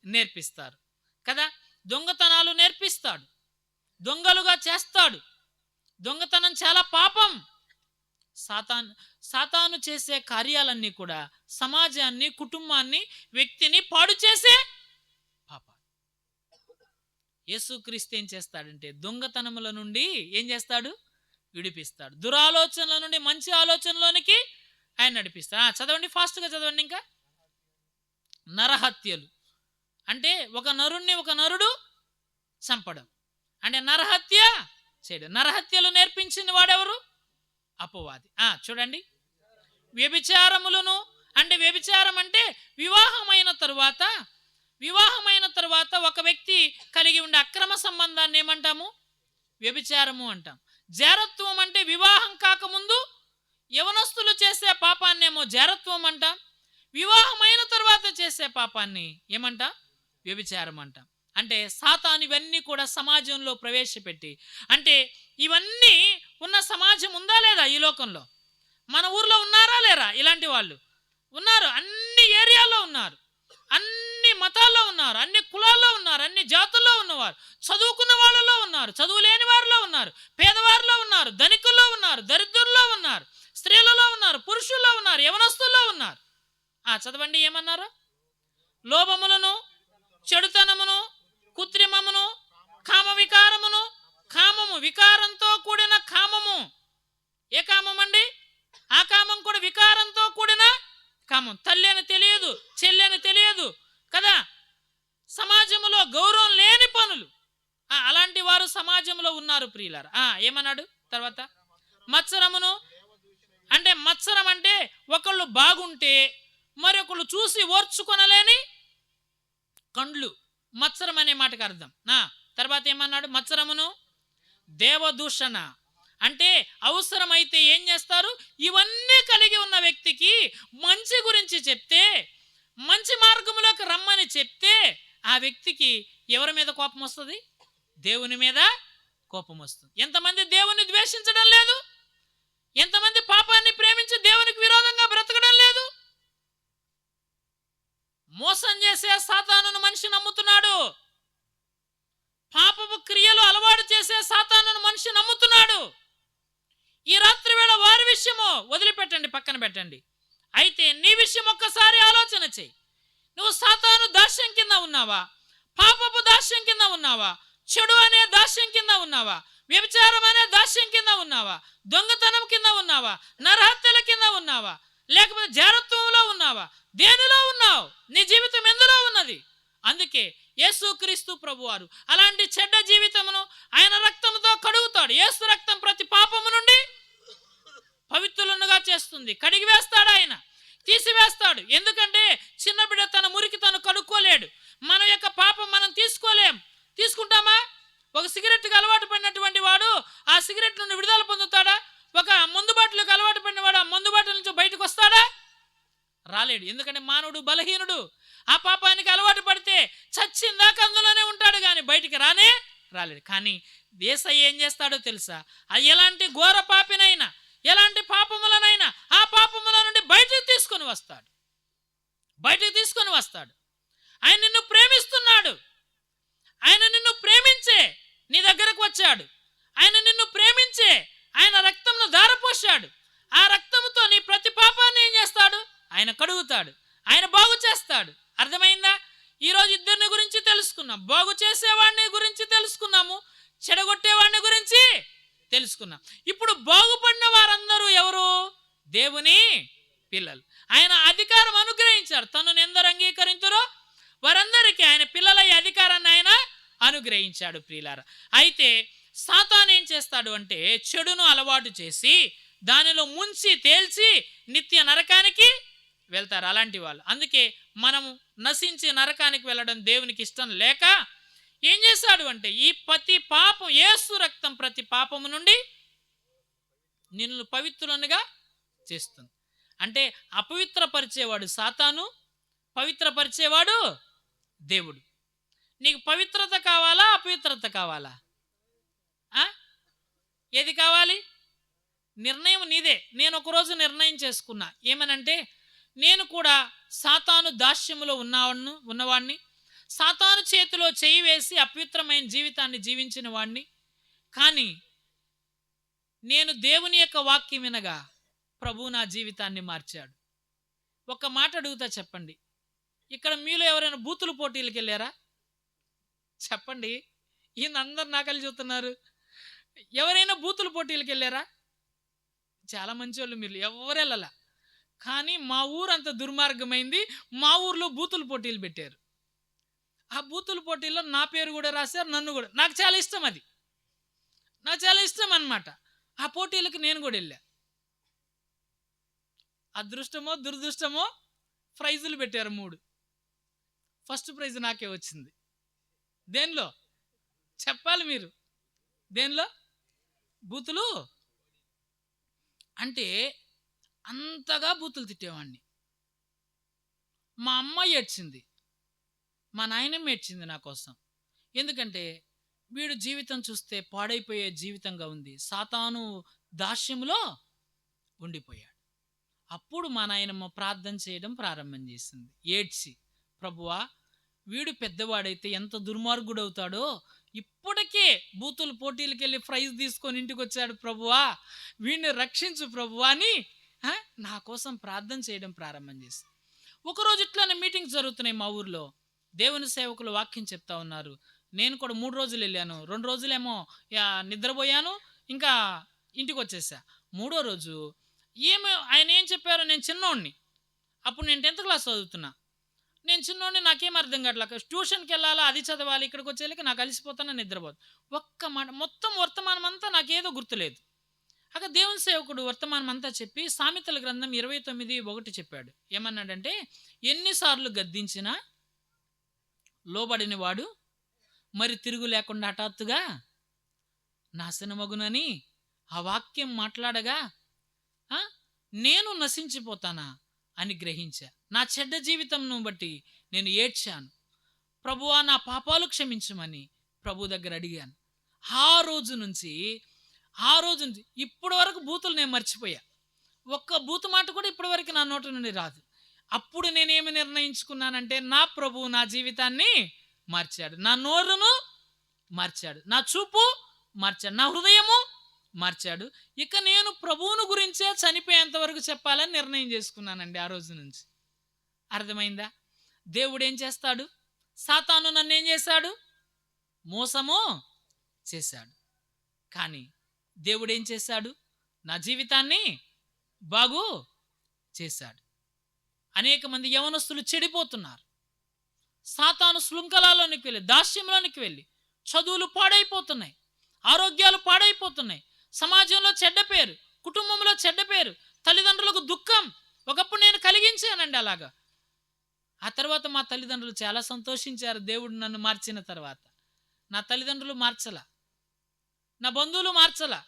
నేర్పిస్తారు కదా. దొంగతనాలు నేర్పిస్తాడు, దొంగలుగా చేస్తాడు. దొంగతనం చాలా పాపం. సాతాను సాతాను చేసే కార్యాలన్నీ కూడా సమాజాన్ని, కుటుంబాన్ని, వ్యక్తిని పాడు చేసే పాపాలు. యేసుక్రీస్తు ఏం చేస్తాడంటే దొంగతనముల నుండి ఏం చేస్తాడు? విడిపిస్తాడు. దురాలోచనల నుండి మంచి ఆలోచనలోనికి ఆయన నడిపిస్తాడు. చదవండి, ఫాస్ట్గా చదవండి. ఇంకా నరహత్యలు అంటే ఒక నరుడు చంపడం, అంటే నరహత్య చేయడం. నరహత్యలు నేర్పించిన వాడెవరు? అపవాది. చూడండి, వ్యభిచారములను, అంటే వ్యభిచారం అంటే వివాహమైన తరువాత ఒక వ్యక్తి కలిగి ఉండే అక్రమ సంబంధాన్ని ఏమంటాము? వ్యభిచారము అంటాం. జారత్వం అంటే వివాహం కాకముందు యవనస్తులు చేసే పాపాన్నేమో జారత్వం అంటాం. వివాహమైన తర్వాత చేసే పాపాన్ని ఏమంటాం? వ్యభిచారం అంటాం. అంటే సాతాను ఇవన్నీ కూడా సమాజంలో ప్రవేశపెట్టి, అంటే ఇవన్నీ ఉన్న సమాజం ఉందా లేదా ఈ లోకంలో? మన ఊర్లో ఉన్నారా లేరా ఇలాంటి వాళ్ళు? ఉన్నారు. అన్ని ఏరియాల్లో ఉన్నారు, అన్ని మతాల్లో ఉన్నారు, అన్ని కులాల్లో ఉన్నారు, అన్ని జాతుల్లో ఉన్నవారు, చదువుకున్న వాళ్ళలో ఉన్నారు, చదువు లేని వారిలో ఉన్నారు, పేదవారిలో ఉన్నారు, ధనికుల్లో ఉన్నారు, దరిద్రుల్లో ఉన్నారు, స్త్రీలలో ఉన్నారు, పురుషుల్లో ఉన్నారు, యవనస్తుల్లో ఉన్నారు. చదవండి, ఏమన్నారు? లోభములను, చెడుతనమును, కృత్రిమమును, కామ వికారమును. కామము వికారంతో కూడిన కామము. ఏ కామం అండి? ఆ కామం కూడా వికారంతో కూడిన కామం. తల్లి అని తెలియదు, చెల్లి అని తెలియదు కదా, సమాజంలో గౌరవం లేని పనులు. అలాంటి వారు సమాజంలో ఉన్నారు ప్రియులారా. ఏమన్నాడు తర్వాత? మత్సరమును, అంటే మత్సరం అంటే ఒకళ్ళు బాగుంటే మరొకళ్ళు చూసి ఓర్చుకొనలేని కండ్లు, మత్సరం అనే మాటకు అర్థం. తర్వాత ఏమన్నాడు? మత్సరమును, దేవదూషణ అంటే అవసరమైతే ఏం చేస్తారు? ఇవన్నీ కలిగి ఉన్న వ్యక్తికి మంచి గురించి చెప్తే, మంచి మార్గంలోకి రమ్మని చెప్తే, ఆ వ్యక్తికి ఎవరి మీద కోపం వస్తుంది? దేవుని మీద కోపం వస్తుంది. ఎంతమంది దేవుని ద్వేషించడం లేదు? ఎంతమంది పాపాన్ని ప్రేమించి దేవునికి విరోధంగా బ్రతకడం లేదు? మోసం చేసే సాతానును మనిషి నమ్ముతున్నాడు. పాపపు క్రియలు అలవాటు చేసే సాతానును మనిషి నమ్ముతున్నాడు. ఈ రాత్రి వేళ వారి విషయము వదిలిపెట్టండి, పక్కన పెట్టండి. అయితే నీ విషయం ఒక్కసారి ఆలోచన చెయ్యి. నువ్వు సాతాను దాస్యం కింద ఉన్నావా? పాపపు దాస్యం కింద ఉన్నావా? చెడు అనే దాస్యం కింద ఉన్నావా? వ్యభిచారం అనే దాస్యం కింద ఉన్నావా? దొంగతనం కింద ఉన్నావా? నరహత్యల కింద ఉన్నావా? లేకపోతే జారత్వంలో ఉన్నావా? దేనిలో ఉన్నావు? నీ జీవితం ఎందులో ఉన్నది? అందుకే యేసుక్రీస్తు ప్రభువారు అలాంటి చెడ్డ జీవితమును ఆయన రక్తంతో కడుగుతాడు. యేసు రక్తం ప్రతి పాపము నుండి పవిత్రులుగా చేస్తుంది. కడిగి వేస్తాడు, ఆయన తీసివేస్తాడు. ఎందుకంటే చిన్న బిడ్డ తన మురికి తను కడుక్కోలేడు. మన యొక్క పాపం మనం తీసుకుంటామా? ఒక సిగరెట్కి అలవాటు పడినటువంటి వాడు ఆ సిగరెట్ నుండి విడుదల పొందుతాడా? ఒక మందు బాటలకు అలవాటు పడినవాడు ఆ మందు బాటల నుంచి బయటకు వస్తాడా? రాలేడు. ఎందుకంటే మానవుడు బలహీనుడు. ఆ పాపానికి అలవాటు పడితే చచ్చిందాక అందులోనే ఉంటాడు, కానీ బయటికి రాలేడు. కానీ యేసయ్య ఏం చేస్తాడో తెలుసా? ఎలాంటి ఘోర పాపినైనా, ఎలాంటి పాపములనైనా ఆ పాపముల నుండి బయటికి తీసుకొని వస్తాడు. ఆయన నిన్ను ప్రేమిస్తున్నాడు. ఆయన నిన్ను ప్రేమించే నీ దగ్గరకు వచ్చాడు. ఆయన నిన్ను ప్రేమించే ఆయన రక్తంను ధారపోశాడు. ఆ రక్తంతో నీ ప్రతి పాపాన్ని ఏం చేస్తాడు? ఆయన కడుగుతాడు, ఆయన బాగు చేస్తాడు. అర్థమైందా? ఈరోజు ఇద్దరిని గురించి తెలుసుకున్నాం. బాగు చేసేవాడిని గురించి తెలుసుకున్నాము, చెడగొట్టేవాడిని గురించి తెలుసుకున్నాం. ఇప్పుడు బాగుపడిన వారందరూ ఎవరు? దేవుని పిల్లలు. ఆయన అధికారం అనుగ్రహించారు. తనను ఎందరు అంగీకరించురో వారందరికీ ఆయన పిల్లలయ్యే అధికారాన్ని ఆయన అనుగ్రహించాడు ప్రియులారా. అయితే సాతాను ఏం చేస్తాడు అంటే చెడును అలవాటు చేసి దానిలో ముంచి తేల్చి నిత్య నరకానికి వెళ్తారు అలాంటి వాళ్ళు. అందుకే మనము నశించి నరకానికి వెళ్ళడం దేవునికి ఇష్టం లేక ఏం చేశాడు అంటే ఈ ప్రతి పాపం, యేసు రక్తం ప్రతి పాపము నుండి నిన్ను పవిత్రునిగా చేస్తుంది. అంటే అపవిత్రపరిచేవాడు సాతాను, పవిత్రపరిచేవాడు దేవుడు. నీకు పవిత్రత కావాలా, అపవిత్రత కావాలా? ఏది కావాలి? నిర్ణయం నీదే. నేను ఒకరోజు నిర్ణయం చేసుకున్నా, ఏమనంటే నేను కూడా సాతాను దాస్యములో ఉన్నవాడిని, సాతాను చేతిలో చేయి వేసి అపవిత్రమైన జీవితాన్ని జీవించిన వాడిని. కానీ నేను దేవుని యొక్క వాక్యం వినగా ప్రభు నా జీవితాన్ని మార్చాడు. ఒక మాట అడుగుతా, చెప్పండి, ఇక్కడ మీలో ఎవరైనా బూతుల పోటీలకు వెళ్ళారా? చెప్పండి. ఈయన అందరు నాకలి చూస్తున్నారు. ఎవరైనా బూతుల పోటీలకు వెళ్ళారా? చాలా మంచోళ్ళు మీరు, ఎవరు వెళ్ళాల. కానీ మా ఊరు అంత దుర్మార్గమైంది. మా ఊర్లో బూతుల పోటీలు పెట్టారు. ఆ బూతుల పోటీల్లో నా పేరు కూడా రాశారు, నన్ను కూడా. నాకు చాలా ఇష్టం అది, నాకు చాలా ఇష్టం అన్నమాట. ఆ పోటీలకు నేను కూడా వెళ్ళా. అదృష్టమో దురదృష్టమో ప్రైజులు పెట్టారు 3. ఫస్ట్ ప్రైజ్ నాకే వచ్చింది. దేనిలో చెప్పాలి మీరు? దేనిలో? బూతులు అంటే అంతగా బూతులు తిట్టేవాడిని. మా అమ్మ ఏడ్చింది, మా నాయనమ్మ ఏడ్చింది నా కోసం. ఎందుకంటే వీడు జీవితం చూస్తే పాడైపోయే జీవితంగా ఉంది, సాతాను దాస్యములో ఉండిపోయాడు. అప్పుడు మా నాయనమ్మ ప్రార్థన చేయడం ప్రారంభం చేసింది, ఏడ్చి, ప్రభువా, వీడు పెద్దవాడైతే ఎంత దుర్మార్గుడవుతాడో, ఇప్పటికే బూతుల పోటీలకు వెళ్ళి ప్రైజ్ తీసుకొని ఇంటికి వచ్చాడు ప్రభువా, వీడిని రక్షించు ప్రభువా అని నా కోసం ప్రార్థన చేయడం ప్రారంభం చేసింది. ఒకరోజు ఇట్లానే మీటింగ్స్ జరుగుతున్నాయి మా ఊర్లో. దేవుని సేవకులు వాక్యం చెప్తా ఉన్నారు. నేను కూడా 3 రోజులు వెళ్ళాను. 2 రోజులేమో నిద్రపోయాను, ఇంకా ఇంటికి వచ్చేసా. 3వ రోజు ఆయన ఏం చెప్పారో, నేను చిన్నోడిని, అప్పుడు నేను 10th క్లాస్ చదువుతున్నా. నేను చిన్నోడిని, నాకేం అర్థం కావట్లేదు. ట్యూషన్కి వెళ్ళాలా, అది చదవాలి, ఇక్కడికి వచ్చేళ్ళకి నాకు అలసిపోతాను, నిద్రపోదు. ఒక్క మాట, మొత్తం వర్తమానం అంతా నాకేదో గుర్తులేదు. అక్కడ దేవుని సేవకుడు వర్తమానం అంతా చెప్పి సామెతల గ్రంథం 29:1 చెప్పాడు. ఏమన్నాడంటే, ఎన్నిసార్లు గద్దించినా లోబడిన వాడు మరి తిరుగు లేకుండా హఠాత్తుగా నాశనమగునని ఆ వాక్యం మాట్లాడగా నేను నశించిపోతానా అని గ్రహించా. నా చెడ్డ జీవితంను బట్టి నేను ఏడ్చాను. ప్రభువా, నా పాపాలు క్షమించమని ప్రభు దగ్గర అడిగాను. ఆ రోజు నుంచి ఇప్పటి వరకు బూతులు నేను మర్చిపోయా. ఒక్క బూతు మాట కూడా ఇప్పటి వరకు నా నోట నుండి రాదు. అప్పుడు నేనేమి నిర్ణయించుకున్నానంటే, నా ప్రభువు నా జీవితాన్ని మార్చాడు, నా నోరును మార్చాడు, నా చూపు మార్చాడు, నా హృదయము మార్చాడు. ఇక నేను ప్రభువును గురించే చనిపోయేంత వరకు చెప్పాలని నిర్ణయం చేసుకున్నానండి ఆ రోజు నుంచి. అర్థమైందా? దేవుడు ఏం చేస్తాడు? సాతాను నన్ను ఏం చేశాడు? మోసము చేశాడు. కానీ దేవుడు ఏం చేశాడు? నా జీవితాన్ని బాగు చేశాడు. అనేక మంది యవనస్తులు చెడిపోతున్నారు. సాతాను శృంఖలాలోనికి వెళ్ళి, దాస్యంలోనికి వెళ్ళి చదువులు పాడైపోతున్నాయి, ఆరోగ్యాలు పాడైపోతున్నాయి, సమాజంలో చెడ్డ పేరు, కుటుంబంలో చెడ్డ పేరు, తల్లిదండ్రులకు దుఃఖం. ఒకప్పుడు నేను కలిగించానండి అలాగా. ఆ తర్వాత మా తల్లిదండ్రులు చాలా సంతోషించారు దేవుడు నన్ను మార్చిన తర్వాత. నా తల్లిదండ్రులు మార్చలా, నా బంధువులు మార్చలా,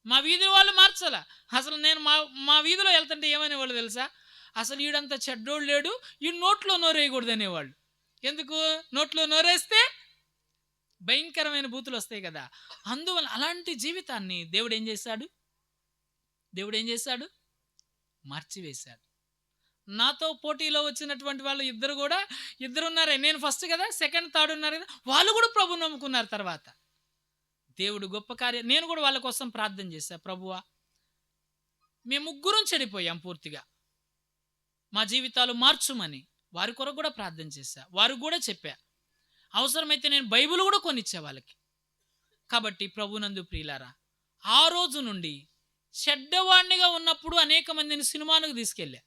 మా వీధి వాళ్ళు మార్చలా. అసలు నేను మా వీధిలో వెళ్తుంటే ఏమనేవాళ్ళు తెలుసా? అసలు ఈడంత చెడ్డోడు లేడు, ఈ నోట్లో నోరేయకూడదు అనేవాళ్ళు. ఎందుకు? నోట్లో నోరేస్తే భయంకరమైన బూతులు వస్తాయి కదా. అందువల్ల అలాంటి జీవితాన్ని దేవుడు ఏం చేశాడు? మార్చివేశాడు. నాతో పోటీలో వచ్చినటువంటి వాళ్ళు ఇద్దరు ఉన్నారే. నేను ఫస్ట్ కదా, సెకండ్ థర్డ్ ఉన్నారు కదా, వాళ్ళు కూడా ప్రభు నమ్ముకున్నారు. తర్వాత దేవుడు గొప్ప కార్యం. నేను కూడా వాళ్ళ కోసం ప్రార్థన చేశా. ప్రభువా, మేము ముగ్గురం చెడిపోయాం పూర్తిగా, మా జీవితాలు మార్చుమని వారి కొరకు కూడా ప్రార్థన చేశా. వారు కూడా చెప్పా, అవసరమైతే నేను బైబిల్ కూడా కొనిచ్చా వాళ్ళకి. కాబట్టి ప్రభునందు ప్రియులారా, ఆ రోజు నుండి చెడ్డవాణ్ణిగా ఉన్నప్పుడు అనేక మందిని సినిమానికి తీసుకెళ్ళా.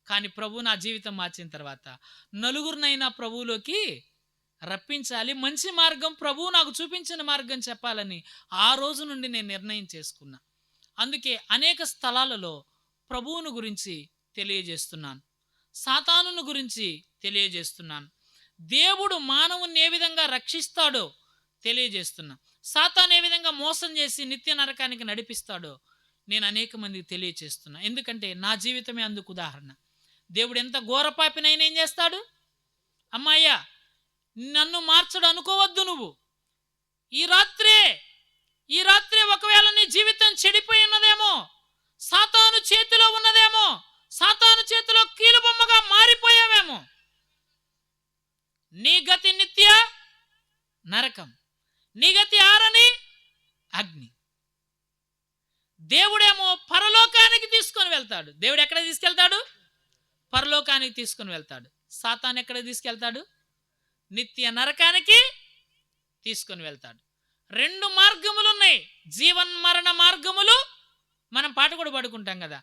కానీ ప్రభు నా జీవితం మార్చిన తర్వాత నలుగురినైనా ప్రభువులోకి రప్పించాలి, మంచి మార్గం, ప్రభువు నాకు చూపించిన మార్గం చెప్పాలని ఆ రోజు నుండి నేను నిర్ణయం చేసుకున్నా. అందుకే అనేక స్థలాలలో ప్రభువును గురించి తెలియజేస్తున్నాను, సాతానును గురించి తెలియజేస్తున్నాను, దేవుడు మానవుని ఏ విధంగా రక్షిస్తాడో తెలియజేస్తున్నా, సాతాను ఏ విధంగా మోసం చేసి నిత్య నరకానికి నడిపిస్తాడో నేను అనేక మందికి తెలియజేస్తున్నా. ఎందుకంటే నా జీవితమే అందుకు ఉదాహరణ. దేవుడు ఎంత ఘోరపాపినైనా ఏం చేస్తాడు? అమ్మాయ్యా, నన్ను మార్చడు అనుకోవద్దు నువ్వు. ఈ రాత్రే ఒకవేళ నీ జీవితం చెడిపోయి ఉన్నదేమో, సాతాను చేతిలో ఉన్నదేమో, సాతాను చేతిలో కీలుబొమ్మగా మారిపోయావేమో, నీ గతి నిత్య నరకం, నీ గతి ఆరని అగ్ని. దేవుడేమో పరలోకానికి తీసుకొని వెళ్తాడు. దేవుడు ఎక్కడ తీసుకెళ్తాడు? పరలోకానికి తీసుకొని వెళ్తాడు. సాతాను ఎక్కడ తీసుకెళ్తాడు? నిత్య నరకానికి తీసుకొని వెళ్తాడు. రెండు మార్గములు ఉన్నాయి, జీవన్మరణ మార్గములు. మనం పాట కూడా పాడుకుంటాం కదా,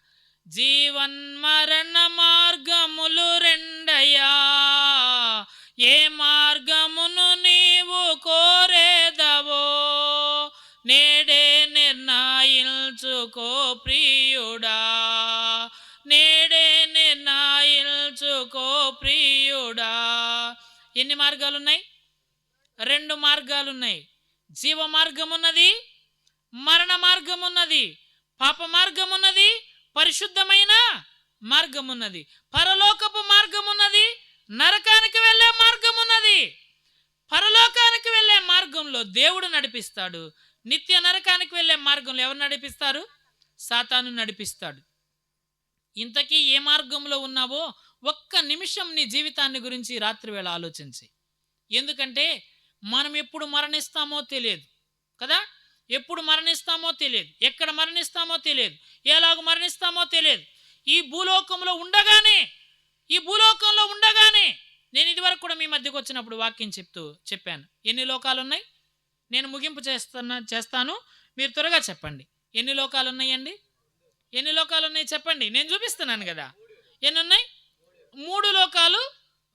జీవన్మరణ మార్గములు రెండయ్యా, ఏ మార్గమును నీవు కోరేదవో నేడే నిర్ణయించుకో ప్రియుడా, నేడే నిర్ణయించుకో ప్రియుడా. ఎన్ని మార్గాలున్నాయి? రెండు మార్గాలున్నాయి. జీవ మార్గం ఉన్నది, మరణ మార్గం ఉన్నది, పాప మార్గం ఉన్నది, పరిశుద్ధమైన మార్గం ఉన్నది, పరలోకపు మార్గం ఉన్నది, నరకానికి వెళ్ళే మార్గం ఉన్నది. పరలోకానికి వెళ్ళే మార్గంలో దేవుడు నడిపిస్తాడు, నిత్య నరకానికి వెళ్ళే మార్గంలో ఎవరు నడిపిస్తారు? సాతాను నడిపిస్తాడు. ఇంతకీ ఏ మార్గంలో ఉన్నావో ఒక్క నిమిషం నీ జీవితాన్ని గురించి రాత్రివేళ ఆలోచించి. ఎందుకంటే మనం ఎప్పుడు మరణిస్తామో తెలియదు కదా, ఎప్పుడు మరణిస్తామో తెలియదు, ఎక్కడ మరణిస్తామో తెలియదు, ఎలాగ మరణిస్తామో తెలియదు. ఈ భూలోకంలో ఉండగానే నేను ఇదివరకు కూడా మీ మధ్యకు వచ్చినప్పుడు వాక్యం చెప్పాను. ఎన్ని లోకాలు ఉన్నాయి? నేను ముగింపు చేస్తాను, మీరు త్వరగా చెప్పండి. ఎన్ని లోకాలు ఉన్నాయండి? ఎన్ని లోకాలు ఉన్నాయి చెప్పండి, నేను చూపిస్తున్నాను కదా. ఎన్ని ఉన్నాయి? 3 లోకాలు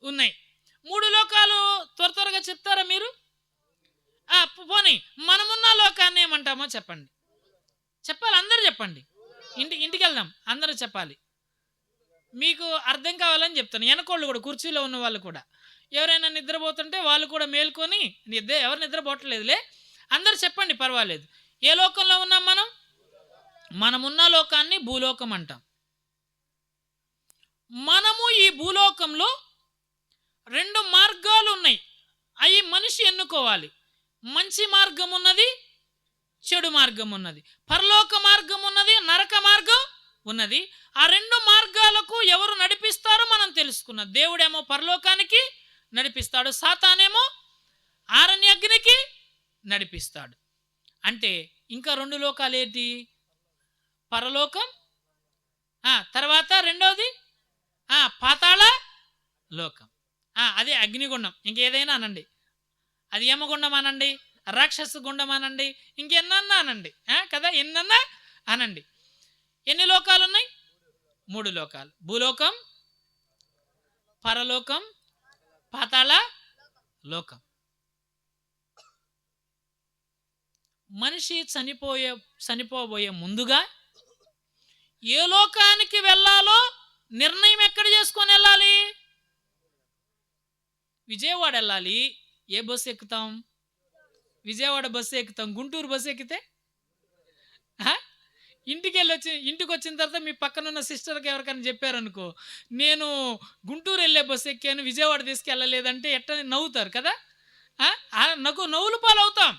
ఉన్నాయి. 3 లోకాలు త్వరగా చెప్తారా మీరు? పోనీ మనమున్న లోకాన్ని ఏమంటామో చెప్పండి. చెప్పాలి, అందరూ చెప్పండి. ఇంటికి వెళ్దాం, అందరూ చెప్పాలి. మీకు అర్థం కావాలని చెప్తాను. వెనకోళ్ళు కూడా, కుర్చీలో ఉన్న వాళ్ళు కూడా, ఎవరైనా నిద్రపోతుంటే వాళ్ళు కూడా మేల్కొని, ఎవరు నిద్రపోవట్లేదులే, అందరూ చెప్పండి, పర్వాలేదు. ఏ లోకంలో ఉన్నాం మనం? మనమున్న లోకాన్ని భూలోకం అంటాం. మనము ఈ భూలోకంలో 2 మార్గాలు ఉన్నాయి, అవి మనిషి ఎన్నుకోవాలి. మంచి మార్గం ఉన్నది, చెడు మార్గం ఉన్నది, పరలోక మార్గం ఉన్నది, నరక మార్గం ఉన్నది. ఆ 2 మార్గాలకు ఎవరు నడిపిస్తారో మనం తెలుసుకున్నాం. దేవుడేమో పరలోకానికి నడిపిస్తాడు, సాతానేమో ఆరణ్యాగ్నికి నడిపిస్తాడు. అంటే ఇంకా 2 లోకాలు ఏంటి? పరలోకం, తర్వాత రెండవది పాతాళ లోకం, అదే అగ్నిగుండం. ఇంకేదైనా అనండి, అది యమగుండం అనండి, రాక్షస గుండం అనండి, ఇంకెన్నన్నా అనండి కదా, ఎన్నన్నా అనండి. ఎన్ని లోకాలు ఉన్నాయి? 3 లోకాలు. భూలోకం, పరలోకం, పాతాళ లోకం. మనిషి చనిపోబోయే ముందుగా ఏ లోకానికి వెళ్ళాలో నిర్ణయం ఎక్కడ చేసుకొని వెళ్ళాలి? విజయవాడ వెళ్ళాలి, ఏ బస్సు ఎక్కుతాం? విజయవాడ బస్సు ఎక్కుతాం. గుంటూరు బస్సు ఎక్కితే ఇంటికి వచ్చిన తర్వాత మీ పక్కనున్న సిస్టర్కి ఎవరికైనా చెప్పారనుకో, నేను గుంటూరు వెళ్ళే బస్సు ఎక్కాను, విజయవాడ తీసుకెళ్ళలేదంటే ఎట్ట నవ్వుతారు కదా. నవ్వులు పాలవుతాం.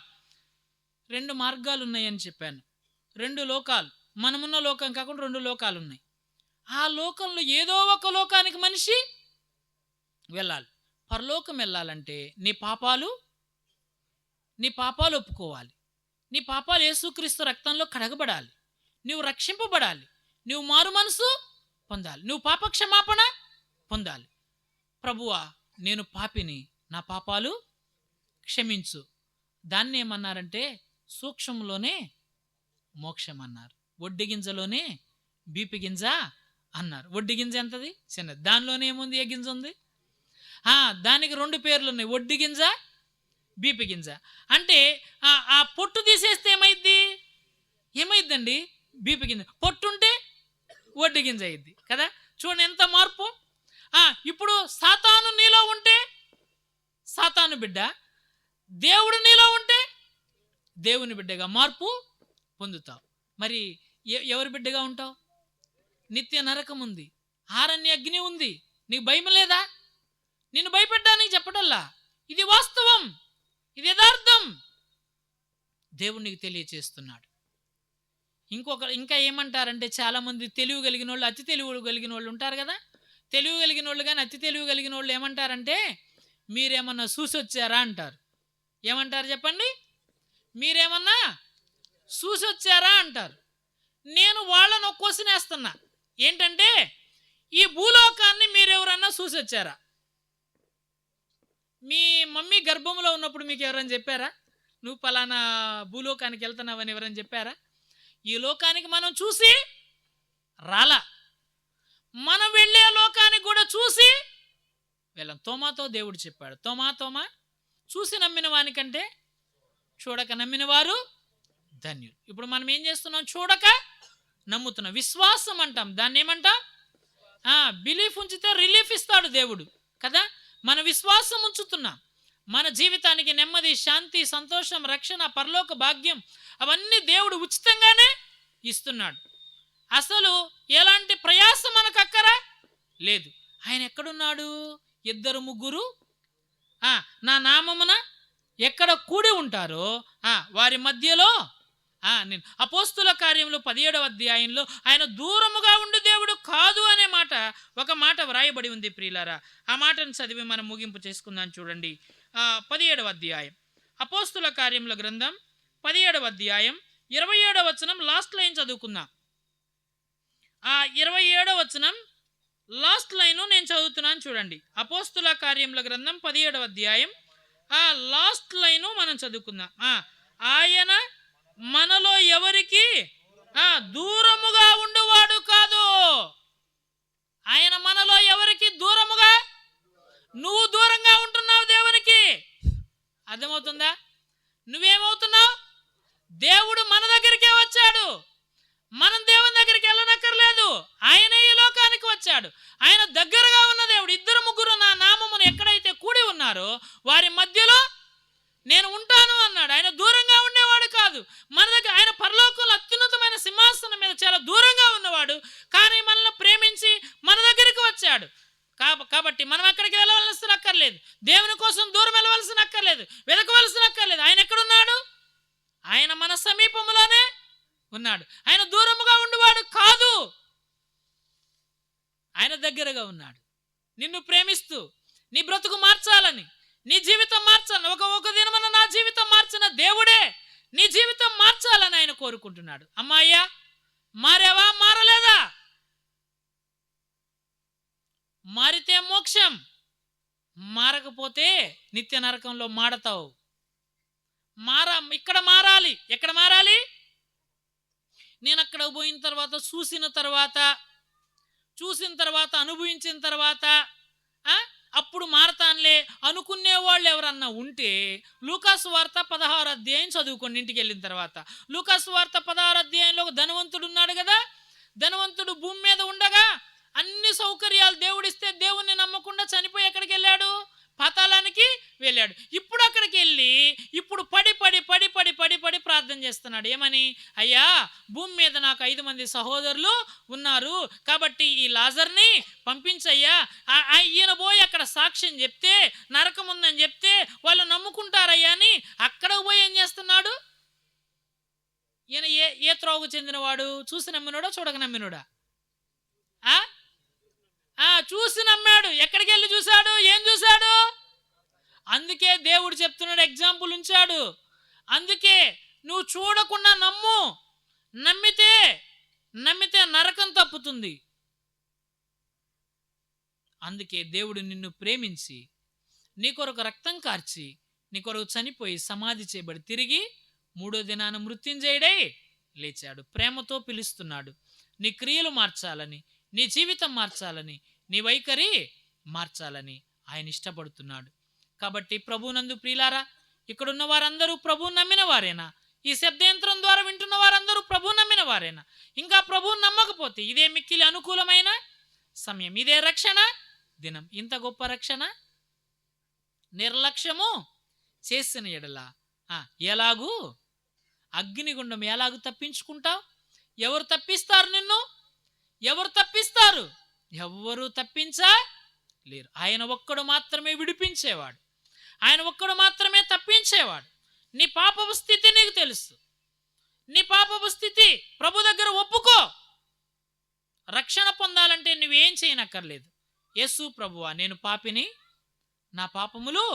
2 మార్గాలు ఉన్నాయని చెప్పాను. 2 లోకాలు, మనమున్న లోకం కాకుండా 2 లోకాలు ఉన్నాయి. ఆ లోకంలో ఏదో ఒక లోకానికి మనిషి వెళ్ళాలి. పరలోకం వెళ్ళాలంటే నీ పాపాలు ఒప్పుకోవాలి. నీ పాపాలు యేసుక్రీస్తు రక్తంలో కడగబడాలి, నువ్వు రక్షింపబడాలి, నువ్వు మారు మనసు పొందాలి, నువ్వు పాప క్షమాపణ పొందాలి. ప్రభువా, నేను పాపిని, నా పాపాలు క్షమించు. దాన్ని ఏమన్నారంటే సూక్ష్మంలోనే మోక్షం అన్నారు, ఒడ్డి గింజలోనే బీపి గింజ అన్నారు. ఒడ్డి గింజ ఎంతది? చిన్నది. దానిలోనే ఏముంది? ఏ గింజ ఉంది? దానికి 2 పేర్లు ఉన్నాయి, ఒడ్డి గింజ, బీపి గింజ. అంటే ఆ పొట్టు తీసేస్తే ఏమైద్దండి? బీపి గింజ. పొట్టుంటే ఒడ్డి గింజ అయింది కదా. చూడండి ఎంత మార్పు. ఇప్పుడు సాతాను నీలో ఉంటే సాతాను బిడ్డ, దేవుడు నీలో ఉంటే దేవుని బిడ్డగా మార్పు పొందుతావు. మరి ఎవరి బిడ్డగా ఉంటావు? నిత్య నరకం ఉంది, ఆరణ్య అగ్ని ఉంది, నీకు భయం లేదా? నిన్ను భయపెట్టడానికి చెప్పటల్లా, ఇది వాస్తవం, ఇది యథార్థం. దేవుడు నీకు తెలియచేస్తున్నాడు. ఇంకా ఏమంటారంటే, చాలామంది తెలివి కలిగిన వాళ్ళు, అతి తెలివి కలిగిన వాళ్ళు ఉంటారు కదా. తెలివి కలిగిన వాళ్ళు కానీ అతి తెలివి కలిగిన వాళ్ళు ఏమంటారంటే, మీరేమన్నా చూసొచ్చారా అంటారు. ఏమంటారు చెప్పండి? మీరేమన్నా చూసొచ్చారా అంటారు. నేను వాళ్ళను ఒక క్వశ్చన్ వేస్తున్నా. ఏంటంటే, ఈ భూలోకాన్ని మీరెవరన్నా చూసొచ్చారా? మీ మమ్మీ గర్భంలో ఉన్నప్పుడు మీకు ఎవరైనా చెప్పారా? నువ్వు పలానా భూలోకానికి వెళ్తున్నావని ఎవరైనా చెప్పారా? ఈ లోకానికి మనం చూసి రాలా. మనం వెళ్ళే లోకానికి కూడా చూసి వెళ్ళాం. తోమాతో దేవుడు చెప్పాడు, తోమా తోమా, చూసి నమ్మిన వానికంటే చూడక నమ్మిన వారు ధన్యులు. ఇప్పుడు మనం ఏం చేస్తున్నాం? చూడక నమ్ముతున్నాం. విశ్వాసం అంటాం. దాన్ని ఏమంటాం? బిలీఫ్ ఉంచితే రిలీఫ్ ఇస్తాడు దేవుడు కదా. మన విశ్వాసం ఉంచుతున్నాం. మన జీవితానికి నెమ్మది, శాంతి, సంతోషం, రక్షణ, పరలోక భాగ్యం అవన్నీ దేవుడు ఉచితంగానే ఇస్తున్నాడు. అసలు ఎలాంటి ప్రయాసం మనకు అక్కరా లేదు. ఆయన ఎక్కడున్నాడు? ఇద్దరు ముగ్గురు నా నామమున ఎక్కడ కూడి ఉంటారో వారి మధ్యలో నేను. అపోస్తుల కార్యములు 17వ అధ్యాయంలో ఆయన దూరముగా ఉండు దేవుడు కాదు అనే మాట, ఒక మాట వ్రాయబడి ఉంది ప్రియులారా. ఆ మాటను చదివి మనం ముగింపు చేసుకుందాం. చూడండి, 17వ అధ్యాయం అపోస్తుల కార్యముల గ్రంథం 17వ అధ్యాయం 27వ వచనం లాస్ట్ లైన్ చదువుకుందాం. 27వ వచనం లాస్ట్ లైన్ నేను చదువుతున్నాను చూడండి. అపోస్తుల కార్యముల గ్రంథం 17వ అధ్యాయం లాస్ట్ లైను మనం చదువుకుందాం. ఆయన మనలో ఎవరికి దూరముగా ఉండువాడు కాదు. ఆయన మనలో ఎవరికి దూరముగా, నువ్వు దూరంగా ఉంటున్నావు దేవునికి. అర్థమవుతుందా? నువ్వేమవుతున్నావు? దేవుడు మన దగ్గరికే వచ్చాడు. మనం దేవుని దగ్గరికి వెళ్ళనక్కర్లేదు. ఆయనే ఈ లోకానికి వచ్చాడు. ఆయన దగ్గరగా ఉన్న దేవుడు. ఇద్దరు ముగ్గురు నా నామమును ఎక్కడైతే కూడి ఉన్నారో వారి మధ్యలో నేను ఉంటాను అన్నాడు. ఆయన దూరంగా ఉండేవాడు కాదు. మన దగ్గర ఆయన పరలోకంలో అత్యున్నతమైన సింహాసనం మీద చాలా దూరంగా ఉన్నవాడు. కానీ మనల్ని ప్రేమించి మన దగ్గరికి వచ్చాడు. కాబట్టి మనం ఎక్కడికి వెళ్ళవలసిన అక్కర్లేదు. దేవుని కోసం దూరం వెళ్ళవలసిన అక్కర్లేదు, వెతకవలసిన అక్కర్లేదు. ఆయన ఎక్కడున్నాడు? ఆయన మన సమీపంలోనే ఉన్నాడు. ఆయన దూరముగా ఉండేవాడు కాదు. ఆయన దగ్గరగా ఉన్నాడు. నిన్ను ప్రేమిస్తూ నీ బ్రతుకు మార్చాలని, నీ జీవితం మార్చాలని, ఒక దినమున నా జీవితం మార్చిన దేవుడే నీ జీవితం మార్చాలని ఆయన కోరుకుంటున్నాడు. అమ్మాయ్యా, మారావా? మారలేదా? మారితే మోక్షం, మారకపోతే నిత్య నరకంలో మాడతావు. ఇక్కడ మారాలి. ఎక్కడ మారాలి? నేను అక్కడ పోయిన తర్వాత, చూసిన తర్వాత అనుభవించిన తర్వాత అప్పుడు మారతానులే అనుకునే వాళ్ళు ఎవరన్నా ఉంటే లూకాసు వార్త 16వ అధ్యాయం చదువుకోండి ఇంటికి వెళ్ళిన తర్వాత. లూకాసు వార్త 16వ అధ్యాయంలో ఒక ధనవంతుడు ఉన్నాడు కదా. ధనవంతుడు భూమి మీద ఉండగా అన్ని సౌకర్యాలు దేవుడిస్తే దేవుణ్ణి నమ్మకుండా చనిపోయి ఎక్కడికి వెళ్ళాడు? పాతాళానికి వెళ్ళాడు. ఇప్పుడు అక్కడికి వెళ్ళి ఇప్పుడు పడి ప్రార్థన చేస్తున్నాడు. ఏమని? అయ్యా, భూమి మీద నాకు 5 మంది సహోదరులు ఉన్నారు, కాబట్టి ఈ లాజర్ని పంపించయ్యా. ఈయన పోయి అక్కడ సాక్ష్యం చెప్తే, నరకం ఉందని చెప్తే వాళ్ళు నమ్ముకుంటారయ్యా అని అక్కడ పోయి ఏం చేస్తున్నాడు? ఈయన ఏ త్రోవకు చెందినవాడు? చూసి నమ్మినోడా, చూడక నమ్మినోడా? చూసి నమ్మాడు. ఎక్కడికి వెళ్ళి చూశాడు? ఏం చూశాడు? అందుకే దేవుడు చెప్తున్నాడు, ఎగ్జాంపుల్ ఉంచాడు. అందుకే నువ్వు చూడకుండా నమ్ము. నమ్మితే నరకం తప్పుతుంది. అందుకే దేవుడు నిన్ను ప్రేమించి నీ కొరకు రక్తం కార్చి నీ కొరకు చనిపోయి సమాధి చేయబడి తిరిగి 3వ దినాన మృత్యుంజయుడై లేచాడు. ప్రేమతో పిలుస్తున్నాడు. నీ క్రియలు మార్చాలని, నీ జీవితం మార్చాలని, నీ వైఖరి మార్చాలని ఆయన ఇష్టపడుతున్నాడు. కాబట్టి ప్రభువునందు ప్రియులారా, ఇక్కడున్న వారందరూ ప్రభువు నమ్మిన వారేనా? ఈ శబ్దయంత్రం ద్వారా వింటున్న వారందరూ ప్రభువు నమ్మిన వారేనా? ఇంకా ప్రభువుని నమ్మకపోతే ఇదే మిక్కిలి అనుకూలమైన సమయం, ఇదే రక్షణ దినం. ఇంత గొప్ప రక్షణ నిర్లక్ష్యము చేసిన ఎడల ఎలాగూ అగ్నిగుండం ఎలాగూ తప్పించుకుంటావు? ఎవరు తప్పిస్తారు నిన్ను? ఎవరు తప్పిస్తారు? ఎవ్వరూ తప్పించలేరు. ఆయన ఒక్కడు మాత్రమే విడిపించేవాడు. ఆయన ఒక్కడు మాత్రమే తప్పించేవాడు. నీ పాపపు స్థితి నీకు తెలుసు. నీ పాపపు స్థితి ప్రభు దగ్గర ఒప్పుకో. రక్షణ పొందాలంటే నువ్వేం చేయనక్కర్లేదు. యేసు ప్రభువా, నేను పాపిని, నా పాపములు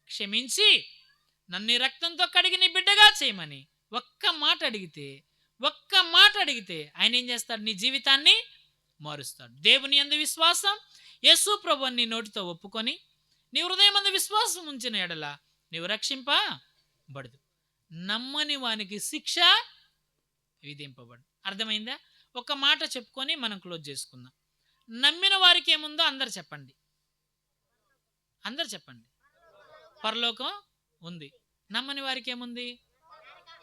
క్షమించి నన్ను రక్తంతో కడిగి నీ బిడ్డగా చేయమని ఒక్క మాట అడిగితే ఒక్క మాట అడిగితే ఆయన ఏం చేస్తాడు? నీ జీవితాన్ని మారుస్తాడు. దేవుని యందు విశ్వాసం, యేసు ప్రభువుని నీ నోటితో ఒప్పుకొని నీ హృదయమందు విశ్వాసం ఉంచిన ఎడల నీవు రక్షింపబడదు. నమ్మని వానికి శిక్ష విధింపబడు. అర్థమైందా? ఒక మాట చెప్పుకొని మనం క్లోజ్ చేసుకుందాం. నమ్మిన వారికి ఏముందో అందరు చెప్పండి. అందరు చెప్పండి. పరలోకం ఉంది. నమ్మని వారికి ఏముంది?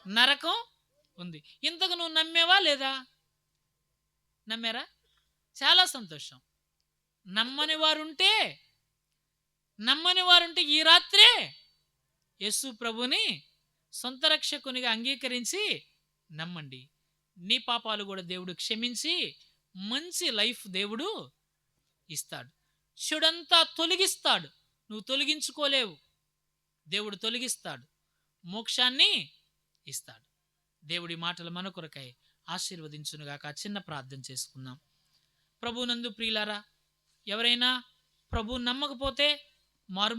నరకం ఉంది. ఇంతకు నువ్వు నమ్మేవా లేదా? నమ్మారా? చాలా సంతోషం. నమ్మని వారుంటే ఈ రాత్రే యేసు ప్రభుని సొంత రక్షకునిగా అంగీకరించి నమ్మండి. నీ పాపాలు కూడా దేవుడు క్షమించి మంచి లైఫ్ దేవుడు ఇస్తాడు. చెడంతా తొలగిస్తాడు. నువ్వు తొలగించుకోలేవు, దేవుడు తొలగిస్తాడు. మోక్షాన్ని ఇస్తాడు. దేవుడి మాటలు మన కొరకై ఆశీర్వదించునుగాక. చిన్న ప్రార్థన చేసుకుందాం. ప్రభునందు ప్రియులారా, ఎవరైనా ప్రభు నమ్మకపోతే మారు